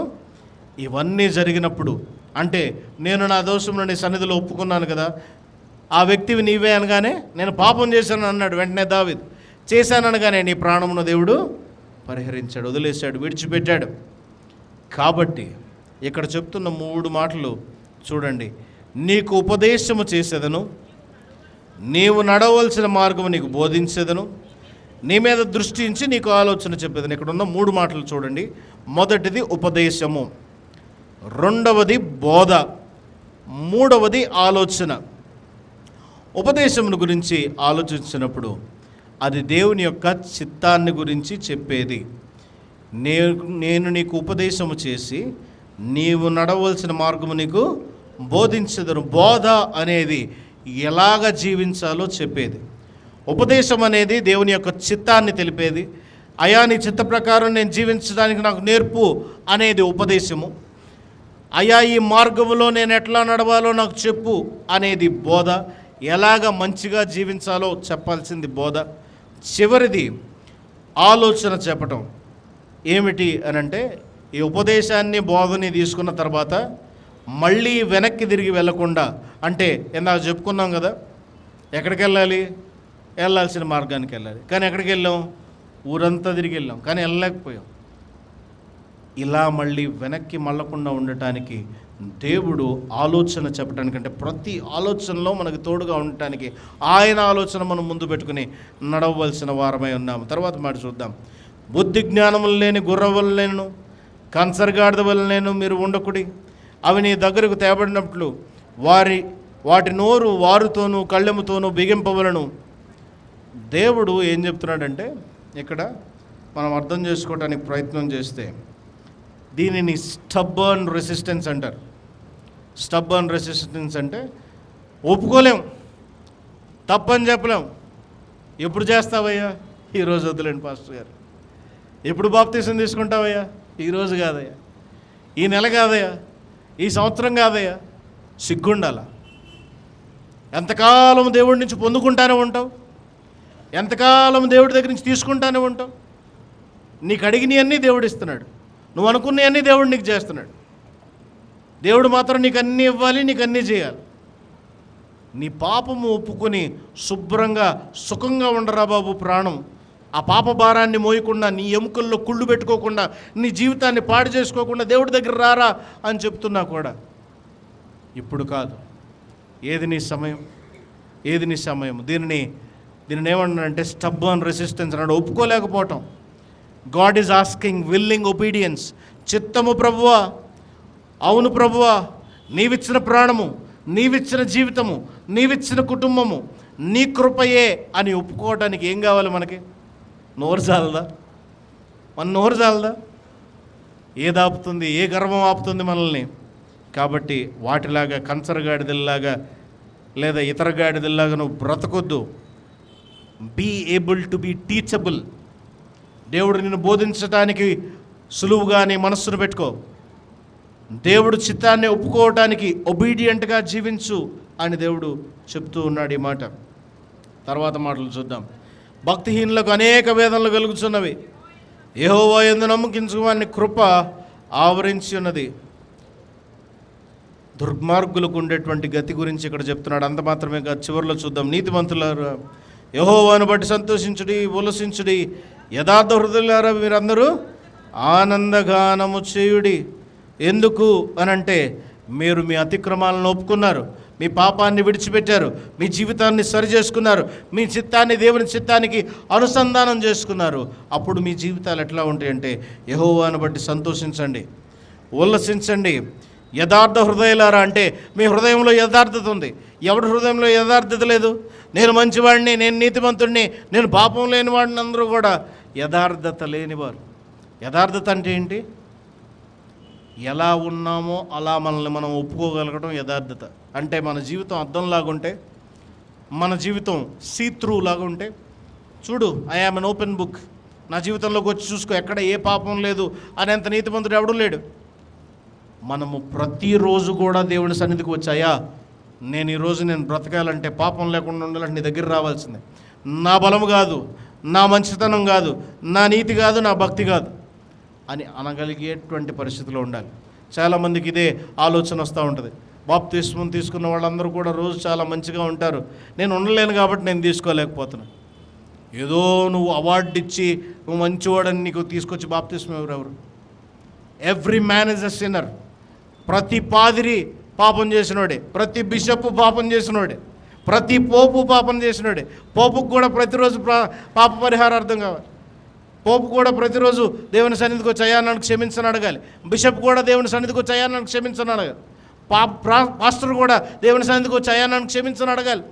ఇవన్నీ జరిగినప్పుడు అంటే నేను నా దోషంలో నీ సన్నిధిలో ఒప్పుకున్నాను కదా, ఆ వ్యక్తివి నీవే అనగానే నేను పాపం చేశాను అన్నాడు. వెంటనే దావీదు చేశాననగానే నీ ప్రాణమును దేవుడు పరిహరించాడు, వదిలేశాడు, విడిచిపెట్టాడు. కాబట్టి ఇక్కడ చెప్తున్న 3 మాటలు చూడండి. నీకు ఉపదేశము చేసేదను, నీవు నడవలసిన మార్గము నీకు బోధించేదను, నీ మీద దృష్టి ఉంచి నీకు ఆలోచన చెప్పేదని. ఇక్కడ ఉన్న 3 మాటలు చూడండి. మొదటిది ఉపదేశము, రెండవది బోధ, మూడవది ఆలోచన. ఉపదేశమును గురించి ఆలోచించినప్పుడు అది దేవుని యొక్క చిత్తాన్ని గురించి చెప్పేది. నేను నీకు ఉపదేశము చేసి నీవు నడవలసిన మార్గము నీకు బోధించెదను. బోధ అనేది ఎలాగ జీవించాలో చెప్పేది. ఉపదేశం అనేది దేవుని యొక్క చిత్తాన్ని తెలిపేది. అయా నీ చిత్త ప్రకారం నేను జీవించడానికి నాకు నేర్పు అనేది ఉపదేశము. అయా ఈ మార్గములో నేను ఎట్లా నడవాలో నాకు చెప్పు అనేది బోధ. ఎలాగ మంచిగా జీవించాలో చెప్పాల్సింది బోధ. చివరిది ఆలోచన చెప్పటం. ఏమిటి అనంటే ఈ ఉపదేశాన్ని బోధని తీసుకున్న తర్వాత మళ్ళీ వెనక్కి తిరిగి వెళ్ళకుండా, అంటే ఇందాక చెప్పుకున్నాం కదా, ఎక్కడికి వెళ్ళాలి? వెళ్ళాల్సిన మార్గానికి వెళ్ళాలి. కానీ ఎక్కడికి వెళ్ళాం? ఊరంతా తిరిగి వెళ్ళాం, కానీ వెళ్ళలేకపోయాం. ఇలా మళ్ళీ వెనక్కి మళ్ళకుండా ఉండటానికి దేవుడు ఆలోచన చెప్పడానికి, అంటే ప్రతి ఆలోచనలో మనకు తోడుగా ఉండటానికి ఆయన ఆలోచన మనం ముందు పెట్టుకుని నడవలసిన వారమై ఉన్నాము. తర్వాత మాట చూద్దాం. బుద్ధి జ్ఞానములు లేని గుర్రవలు లేను, కన్సర్గాడిద వలన మీరు ఉండకుడి. అవి నీ దగ్గరకు తేబడినట్లు వాటి నోరు వారుతోనూ కళ్ళెముతోనూ బిగింపవలను. దేవుడు ఏం చెప్తున్నాడంటే ఇక్కడ మనం అర్థం చేసుకోవడానికి ప్రయత్నం చేస్తే దీనిని స్టబ్బర్న్ రెసిస్టెన్స్ అంటారు. స్టబ్బర్న్ రెసిస్టెన్స్ అంటే ఒప్పుకోలేం, తప్పని చెప్పలేం. ఎప్పుడు చేస్తావయ్యా? ఈరోజు వద్దులేండి పాస్టర్ గారు. ఎప్పుడు బాప్తీసం తీసుకుంటావయ్యా? ఈరోజు కాదయ్యా, ఈ నెల కాదయ్యా, ఈ సంవత్సరం కాదయ్యా. సిగ్గుండాల. ఎంతకాలం దేవుడి నుంచి పొందుకుంటానే ఉంటావు, ఎంతకాలం దేవుడి దగ్గర నుంచి తీసుకుంటానే ఉంటావు. నీకు అడిగినవన్నీ దేవుడు ఇస్తున్నాడు, నువ్వు అనుకున్నవన్నీ దేవుడు నీకు చేస్తున్నాడు. దేవుడు మాత్రం నీకు అన్నీ ఇవ్వాలి, నీకు అన్నీ చేయాలి. నీ పాపము ఒప్పుకొని శుభ్రంగా సుఖంగా ఉండరా బాబు ప్రాణం. ఆ పాప భారాన్ని మోయకుండా, నీ ఎముకల్లో కుళ్ళు పెట్టుకోకుండా, నీ జీవితాన్ని పాడు చేసుకోకుండా దేవుడి దగ్గర రారా అని చెప్తున్నా కూడా ఇప్పుడు కాదు. ఏది నీ సమయం, ఏది నీ సమయం. దీనిని ఏమన్నాడంటే స్టబ్బర్న్ రెసిస్టెన్స్ అన్నాడు. ఒప్పుకోలేకపోవటం. God is asking willing obedience. చిత్తము ప్రభువా, అవును ప్రభువా, నీవిచ్చిన ప్రాణము, నీవిచ్చిన జీవితము, నీవిచ్చిన కుటుంబము, నీ కృపయే అని ఒప్పుకోవడానికి ఏం కావాలి మనకి? నోరు చాలదా? మన నోరు చాలదా? ఏది ఆపుతుంది? ఏ గర్వం ఆపుతుంది మనల్ని? కాబట్టి వాటిలాగా కంచరగాడిదల్లాగా లేదా ఇతర గాడిదల్లాగా నువ్వు బ్రతకొద్దు. Be able to be teachable. దేవుడు నిన్ను బోధించడానికి సులువుగా నీ మనస్సును పెట్టుకో. దేవుడు చిత్తాన్ని ఒప్పుకోవటానికి ఒబీడియంట్గా జీవించు అని దేవుడు చెప్తూ ఉన్నాడు ఈ మాట. తర్వాత మాటలు చూద్దాం. భక్తిహీనులకు అనేక వేదనలు కలుగుతున్నవి, యెహోవా యందు నమ్మకించు వాని కృప ఆవరించి ఉన్నది. దుర్మార్గులకు ఉండేటువంటి గతి గురించి ఇక్కడ చెప్తున్నాడు. అంత మాత్రమే కాదు, చివరిలో చూద్దాం. నీతిమంతులారా యెహోవాను బట్టి సంతోషించుడి, ఉల్లసించుడి. యథార్థ హృదయులారా మీరందరూ ఆనందగానము చేయుడి. ఎందుకు అనంటే, మీరు మీ అతిక్రమాలను ఒప్పుకున్నారు, మీ పాపాన్ని విడిచిపెట్టారు, మీ జీవితాన్ని సరిచేసుకున్నారు, మీ చిత్తాన్ని దేవుని చిత్తానికి అనుసంధానం చేసుకున్నారు. అప్పుడు మీ జీవితాలు ఎట్లా ఉంటాయంటే, యెహోవాను బట్టి సంతోషించండి, ఉల్లసించండి. యథార్థ హృదయాలారా అంటే మీ హృదయంలో యథార్థత ఉంది. ఎవరి హృదయంలో యథార్థత లేదు? నేను మంచివాడిని, నేను నీతిమంతుడిని, నేను పాపం లేనివాడిని, అందరూ కూడా యథార్థత లేనివారు. యథార్థత అంటే ఏంటి? ఎలా ఉన్నామో అలా మనల్ని మనం ఒప్పుకోగలగడం యథార్థత. అంటే మన జీవితం అద్దంలాగుంటే, మన జీవితం సీ-త్రూ లాగా ఉంటే, చూడు I am an open book, నా జీవితంలోకి వచ్చి చూసుకో, ఎక్కడ ఏ పాపం లేదు అనేంత నీతిమంతుడు ఎవడూ లేడు. మనము ప్రతిరోజు కూడా దేవుని సన్నిధికి వచ్చాయా, నేను బ్రతకాలంటే, పాపం లేకుండా ఉండాలంటే నీ దగ్గర రావాల్సిందే. నా బలము కాదు, నా మంచితనం కాదు, నా నీతి కాదు, నా భక్తి కాదు అని అనగలిగేటువంటి పరిస్థితిలో ఉండాలి. చాలామందికి ఇదే ఆలోచన వస్తూ ఉంటుంది. బాప్తిస్మం తీసుకున్న వాళ్ళందరూ కూడా రోజు చాలా మంచిగా ఉంటారు. నేను ఉండలేను కాబట్టి నేను తీసుకోలేకపోతున్నాను. ఏదో నువ్వు అవార్డు ఇచ్చి నువ్వు మంచివాడని నీకు తీసుకొచ్చి బాప్తిస్మం ఎవరెవరు? Every man is a sinner. ప్రతి పాదిరి పాపం చేసినోడే, ప్రతి బిషప్ పాపం చేసినోడే, ప్రతి పోపు పాపం చేసినోడే. పోపుకు కూడా ప్రతిరోజు పాప పరిహారార్థం కావాలి. పోపు కూడా ప్రతిరోజు దేవుని సన్నిధికి వచ్చి అయ్యా నన్ను క్షమించని అడగాలి. బిషప్ కూడా దేవుని సన్నిధికి వచ్చి అయ్యా నన్ను క్షమించని అడగాలి. పాస్టర్ కూడా దేవుని సన్నిధికి వచ్చి అయ్యా నన్ను క్షమించని అడగాలి.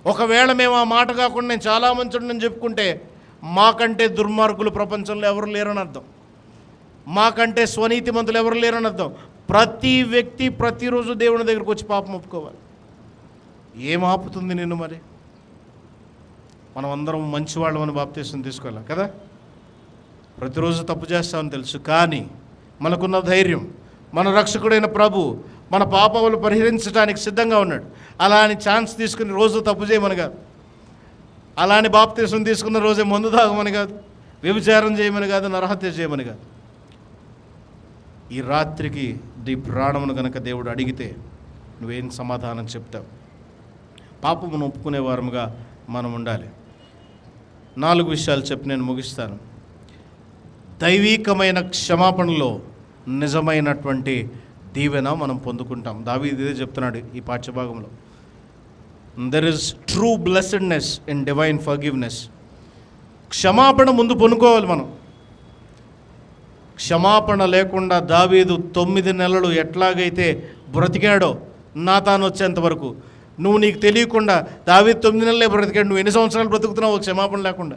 ఒకవేళ మేము ఆ మాట కాకుండా నేను చాలా మంచిని చెప్పుకుంటే, మాకంటే దుర్మార్గులు ప్రపంచంలో ఎవరు లేరని అర్థం, మాకంటే స్వనీతిమంతులు ఎవరు లేరని అర్థం. ప్రతి వ్యక్తి ప్రతిరోజు దేవుని దగ్గరికి వచ్చి పాపం ఒప్పుకోవాలి. ఏం ఆపుతుంది నిన్ను? మరి మనం అందరం మంచివాళ్ళమని బాప్తీసం తీసుకోవాలి కదా. ప్రతిరోజు తప్పు చేస్తామని తెలుసు, కానీ మనకున్న ధైర్యం, మన రక్షకుడైన ప్రభు మన పాపములు పరిహరించడానికి సిద్ధంగా ఉన్నాడు. అలా అని ఛాన్స్ తీసుకుని రోజు తప్పు చేయమని కాదు, అలా అని బాప్తీసం తీసుకున్న రోజే మందు తాగమని కాదు, వ్యభిచారం చేయమని కాదు, నరహత్య చేయమని కాదు. ఈ రాత్రికి నీ ప్రాణమును కనుక దేవుడు అడిగితే నువ్వేం సమాధానం చెప్తావు? పాపమును ఒప్పుకునే వారముగా మనం ఉండాలి. 4 విషయాలు చెప్పి నేను ముగిస్తాను. దైవీకమైన క్షమాపణలో నిజమైనటువంటి దీవెన మనం పొందుకుంటాం. దావీదు ఇదే చెప్తున్నాడు ఈ పాఠ్యభాగంలో. There is true blessedness in divine forgiveness. క్షమాపణ ముందు పొందుకోవాలి మనం. క్షమాపణ లేకుండా దావీదు 9 నెలలు ఎట్లాగైతే బ్రతికాడో నాతాను వచ్చేంత వరకు, నువ్వు నీకు తెలియకుండా దావీదు 9 నెలలే బ్రతికాడు. నువ్వు ఎన్ని సంవత్సరాలు బ్రతుకుతున్నావు క్షమాపణ లేకుండా?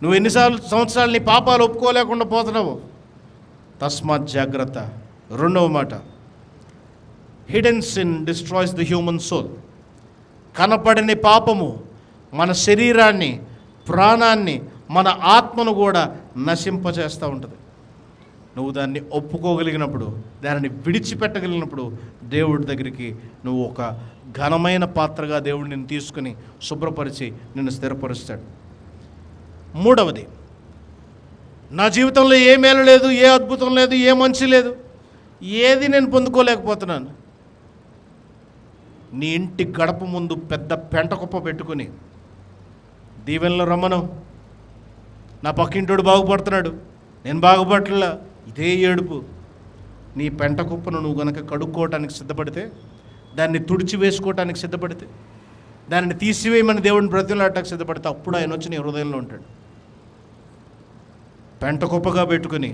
నువ్వు ఎన్ని సంవత్సరాలు నీ పాపాలు ఒప్పుకోలేకుండా పోతున్నావు? తస్మాత్ జాగ్రత్త. 2వ మాట, hidden sin destroys the human soul. కనపడని పాపము మన శరీరాన్ని, ప్రాణాన్ని, మన ఆత్మను కూడా నశింపచేస్తూ ఉంటుంది. నువ్వు దాన్ని ఒప్పుకోగలిగినప్పుడు, దానిని విడిచిపెట్టగలిగినప్పుడు దేవుడి దగ్గరికి నువ్వు ఒక ఘనమైన పాత్రగా దేవుడు నిన్ను తీసుకుని శుభ్రపరిచి నిన్ను స్థిరపరుస్తాడు. 3వది, నా జీవితంలో ఏ మేలు లేదు, ఏ అద్భుతం లేదు, ఏ మంచి లేదు, ఏది నేను పొందుకోలేకపోతున్నాను. నీ ఇంటి గడప ముందు పెద్ద పెంట కుప్ప పెట్టుకుని దీవెనలో రమ్మను. నా పక్కింటోడు బాగుపడుతున్నాడు, నేను బాగుపడట్లా, ఇదే ఏడుపు. నీ పెంట కుప్పను నువ్వు కనుక కడుక్కోవటానికి సిద్ధపడితే, దాన్ని తుడిచి వేసుకోవటానికి సిద్ధపడితే, దానిని తీసివేయమని దేవుడిని బ్రతిలాడటానికి సిద్ధపడితే, అప్పుడు ఆయన వచ్చి నీ హృదయంలో ఉంటాడు. పెంట కుప్పగా పెట్టుకుని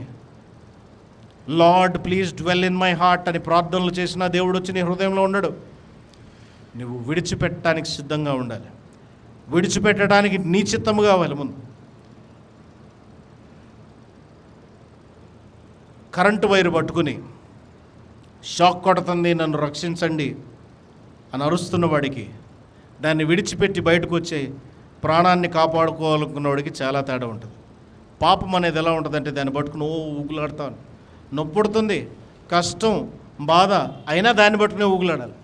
lord please dwell in my heart అని ప్రార్థనలు చేసిన దేవుడు వచ్చి నీ హృదయంలో ఉండడు. నువ్వు విడిచిపెట్టడానికి సిద్ధంగా ఉండాలి. విడిచిపెట్టడానికి నీ చిత్తము కావాలి. ముందు కరెంటు వైరు పట్టుకుని షాక్ కొడుతుంది, నన్ను రక్షించండి అని అరుస్తున్న వాడికి దాన్ని విడిచిపెట్టి బయటకు వచ్చే ప్రాణాన్ని కాపాడుకోవాలనుకున్న వాడికి చాలా తేడా ఉంటుంది. పాపం అనేది ఎలా ఉంటుందంటే దాన్ని పట్టుకుని ఊగులాడతాను, నొప్పుడుతుంది, కష్టం, బాధ, అయినా దాన్ని పట్టుకుని ఊగులాడాలి.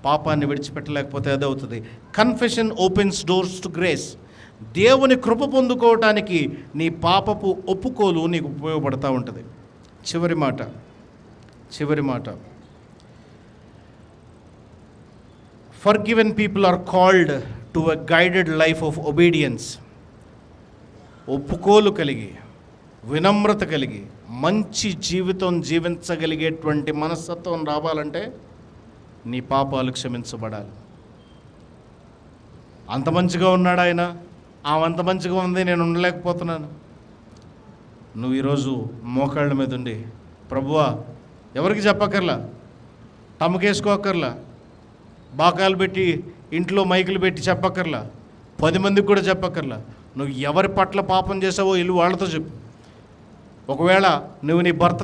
పాపాన్ని విడిచిపెట్టలేకపోతే అదే అవుతుంది. Confession opens doors to grace. దేవుని కృప పొందుకోవటానికి నీ పాపపు ఒప్పుకోలు నీకు ఉపయోగపడుతూ ఉంటుంది. చివరి మాట Forgiven people are called to a guided life of obedience. ఒప్పుకోలు కలిగి, వినమ్రత కలిగి, మంచి జీవితం జీవించగలిగేటువంటి మనస్తత్వం రావాలంటే నీ పాపాలు క్షమించబడాలి. అంత మంచిగా ఉన్నాడు ఆయన, అంత మంచిగా ఉంది, నేను ఉండలేకపోతున్నాను. నువ్వు ఈరోజు మోకాళ్ళ మీద ఉండి, ప్రభువా, ఎవరికి చెప్పక్కర్లా, తమకేసుకోక్కర్లా, బాకాలు పెట్టి ఇంట్లో మైకులు పెట్టి చెప్పక్కర్లా, 10 మందికి కూడా చెప్పక్కర్లా. నువ్వు ఎవరి పట్ల పాపం చేసావో వెళ్ళి వాళ్ళతో చెప్పు. ఒకవేళ నువ్వు నీ భర్త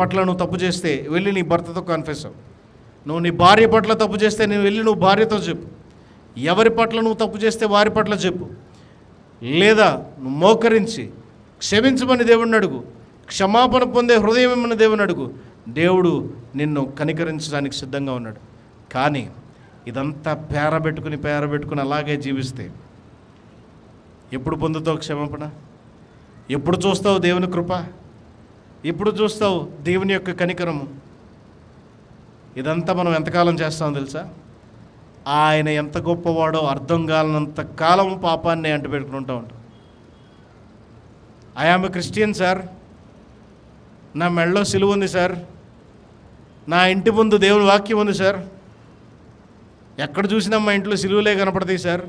పట్ల నువ్వు తప్పు చేస్తే వెళ్ళి నీ భర్తతో కన్ఫెస్ అవ్వు. నువ్వు నీ భార్య పట్ల తప్పు చేస్తే నువ్వు వెళ్ళి నువ్వు భార్యతో చెప్పు. ఎవరి పట్ల నువ్వు తప్పు చేస్తే వారి పట్ల చెప్పు. లేదా నువ్వు మోకరించి క్షమించమని దేవుడిని అడుగు. క్షమాపణ పొందే హృదయం ఇమ్మని దేవుని అడుగు. దేవుడు నిన్ను కనికరించడానికి సిద్ధంగా ఉన్నాడు. కానీ ఇదంతా పేరబెట్టుకుని అలాగే జీవిస్తే ఎప్పుడు పొందుతావు క్షమాపణ? ఎప్పుడు చూస్తావు దేవుని కృప? ఎప్పుడు చూస్తావు దేవుని యొక్క కనికరము? ఇదంతా మనం ఎంతకాలం చేస్తామో తెలుసా? ఆయన ఎంత గొప్పవాడో అర్థం కాలనంత కాలం పాపాన్ని అంటుపెట్టుకుని ఉంటాం. I am a Christian sir, నా మెడలో సిలువ ఉంది సార్, నా ఇంటి ముందు దేవుని వాక్యం ఉంది సార్, ఎక్కడ చూసినా మా ఇంట్లో సిలువలే కనపడతాయి సార్,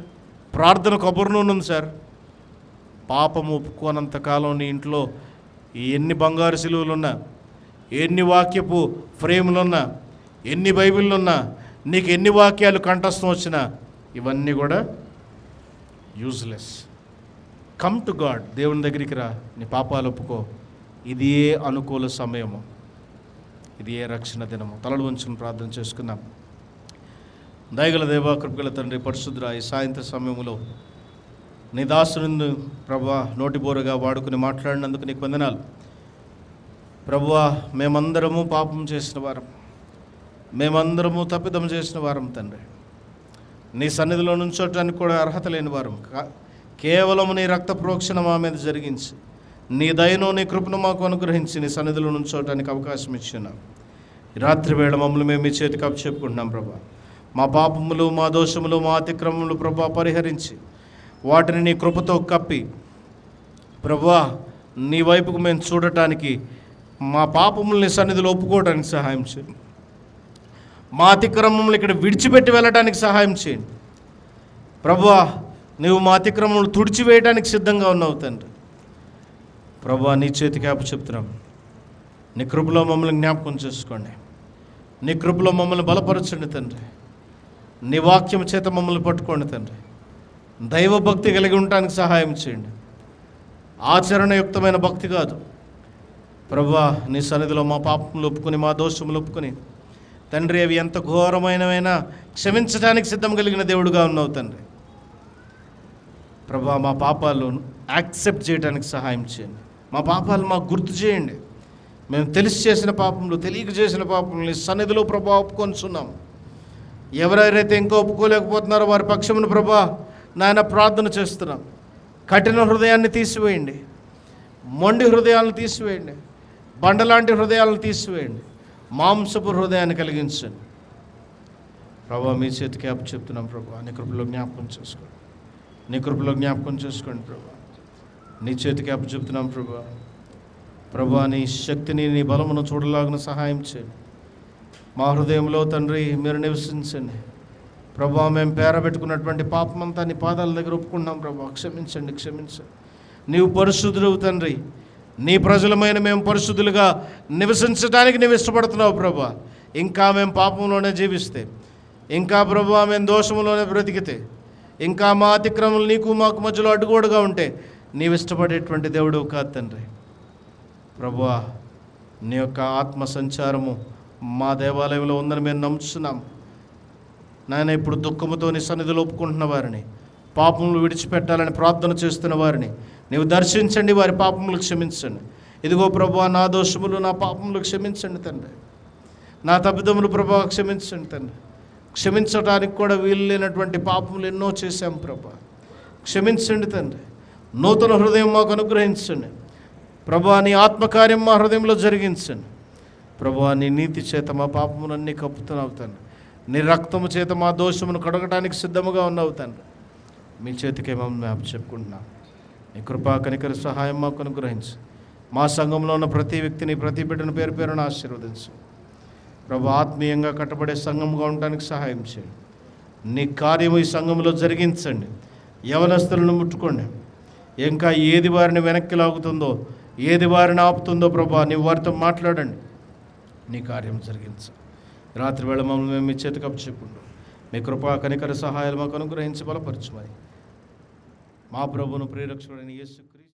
ప్రార్థన కొబ్బరి నూనె ఉంది సార్. పాపం ఒప్పుకోనంత కాలం నీ ఇంట్లో ఎన్ని బంగారు సిలువలున్నా, ఎన్ని వాక్యపు ఫ్రేములున్నా, ఎన్ని బైబిళ్ళున్నా, నీకు ఎన్ని వాక్యాలు కంఠస్థం వచ్చినా ఇవన్నీ కూడా యూజ్లెస్. కమ్ టు గాడ్, దేవుని దగ్గరికి రా, నీ పాపాలు ఒప్పుకో. ఇది ఏ అనుకూల సమయము, ఇది ఏ రక్షణ దినము. తలలు వంచుకుని ప్రార్థన చేసుకుందాం. దయగల దేవా, కృపగల తండ్రి, పరిశుద్ధుడా, ఈ సాయంత్ర సమయంలో నీ దాసుని ప్రభువా నోటిబోరుగా వాడుకుని మాట్లాడినందుకు నీకు వందనాలు. ప్రభువా, మేమందరము పాపం చేసిన వారం, మేమందరము తప్పిదం చేసిన వారం తండ్రి. నీ సన్నిధిలో నుంచోటానికి కూడా అర్హత లేని వారం. కేవలం నీ రక్త ప్రోక్షణ మా మీద జరిగించి, నీ దయను నీ కృపను మాకు అనుగ్రహించి నీ సన్నిధిలో నుంచోటానికి అవకాశం ఇచ్చినాం. ఈ రాత్రి వేళ మమ్మల్ని మేము మీ చేతికి అప్పచెప్పుకుంటున్నాం ప్రభా. మా పాపములు, మా దోషములు, మా అతిక్రమములు ప్రభా పరిహరించి వాటిని నీ కృపతో కప్పి ప్రభువా నీ వైపుకు మేము చూడటానికి, మా పాపముల్ని సన్నిధిలో ఒప్పుకోవడానికి సహాయం చేయండి. మా అతిక్రమములు ఇక్కడ విడిచిపెట్టి వెళ్ళడానికి సహాయం చేయండి ప్రభువా. నువ్వు మా అతిక్రమములు తుడిచివేయడానికి సిద్ధంగా ఉన్నావు తండ్రి. ప్రభువా, నీ చేతికి అప్పచెప్తున్నాం. నీ కృపలో మమ్మల్ని జ్ఞాపకం చేసుకోండి. నీ కృపలో మమ్మల్ని బలపరచండి తండ్రి. నీ వాక్యం చేత మమ్మల్ని పట్టుకోండి తండ్రి. దైవభక్తి కలిగి ఉండటానికి సహాయం చేయండి. ఆచరణయుక్తమైన భక్తి కాదు ప్రభువా. నీ సన్నిధిలో మా పాపములు ఒప్పుకొని, మా దోషములు ఒప్పుకొని తండ్రి, అవి ఎంత ఘోరమైనవైనా క్షమించడానికి సిద్ధం కలిగిన దేవుడుగా ఉన్నావు తండ్రి. ప్రభువా, మా పాపాలు యాక్సెప్ట్ చేయడానికి సహాయం చేయండి. మా పాపాలు మాకు గుర్తు చేయండి. మేము తెలిసి చేసిన పాపములు, తెలియక చేసిన పాపములు నీ సన్నిధిలో ప్రభా ఒప్పుకొనిచున్నాం. ఎవరెవరైతే ఇంకా ఒప్పుకోలేకపోతున్నారో వారి పక్షమును ప్రభా నాయన ప్రార్థన చేస్తున్నాం. కఠిన హృదయాన్ని తీసివేయండి, మొండి హృదయాలను తీసివేయండి, బండలాంటి హృదయాలను తీసివేయండి, మాంసపు హృదయాన్ని కలిగించండి ప్రభా. మీ చేతికి అప్పచెప్తున్నాం ప్రభా. నీ కృపలో జ్ఞాపకం చేసుకోండి, నీ కృపలో జ్ఞాపకం చేసుకోండి ప్రభా. నీ చేతికి అప్పచెప్తున్నాం ప్రభా. ప్రభా, నీ శక్తిని, నీ బలమును చూడలాగిన సహాయం చేయండి. మా హృదయంలో తండ్రి మీరు నివసించండి ప్రభా. మేము పేరబెట్టుకున్నటువంటి పాపమంతా నీ పాదాల దగ్గర ఒప్పుకుంటున్నాం ప్రభా. క్షమించండి. నీవు పరిశుద్ధుడు తండ్రి. నీ ప్రజలమైన మేము పరిశుద్ధులుగా నివసించడానికి నీవు ఇష్టపడుతున్నావు ప్రభా. ఇంకా మేము పాపంలోనే జీవిస్తే, ఇంకా ప్రభా మేము దోషంలోనే బ్రతికితే, ఇంకా మా అతిక్రమలు నీకు మాకు మధ్యలో అడ్డుగోడుగా ఉంటే నీవు ఇష్టపడేటువంటి దేవుడు కాదు తండ్రి. ప్రభువా, నీ యొక్క ఆత్మ సంచారము మా దేవాలయంలో ఉందని మేము నమ్ముతున్నాం నాయన. ఇప్పుడు దుఃఖముతో నీ సన్నిధిలో ఒప్పుకుంటున్న వారిని, పాపములు విడిచిపెట్టాలని ప్రార్థన చేస్తున్న వారిని నీవు దర్శించండి, వారి పాపములు క్షమించండి. ఇదిగో ప్రభువా, నా దోషములు నా పాపములు క్షమించండి తండ్రి. నా తప్పిదములు ప్రభువా క్షమించండి తండ్రి. క్షమించడానికి కూడా వీలు లేనటువంటి పాపములు ఎన్నో చేశాం ప్రభువా, క్షమించండి తండ్రి. నూతన హృదయం మాకు అనుగ్రహించండి ప్రభువా. నీ ఆత్మకార్యం మా హృదయంలో జరిగించండి ప్రభువా. నీ నీతి చేత మా పాపములన్నీ కప్పుతున్నావు తండ్రి. నీ రక్తము చేత మా దోషమును కడగటానికి సిద్ధముగా ఉన్నావు తండ్రి. మీ చేతికే మమ్మల్ని చెప్పుకుంటున్నాం. నీ కృపా కనికర సహాయం మాకు అనుగ్రహించు. మా సంఘంలో ఉన్న ప్రతి వ్యక్తిని, ప్రతి బిడ్డను పేరు పేరున ఆశీర్వదించు ప్రభు. ఆత్మీయంగా కట్టబడే సంఘంగా ఉండడానికి సహాయం చేయండి. నీ కార్యము ఈ సంఘంలో జరిగించండి. యవనస్తులను ముట్టుకోండి. ఇంకా ఏది వారిని వెనక్కి లాగుతుందో, ఏది వారిని ఆపుతుందో ప్రభా, నీవు వారితో మాట్లాడండి. నీ కార్యం జరిగించు. రాత్రి వేళ మమ్మల్ని మేము మీ చేతికి అప్పచెప్పుకుంటాం. మీ కృపా కనికర సహాయాలు మాకు అనుగ్రహించి బలపరచుమని మా ప్రభువును ప్రియరక్షకుడైన యేసు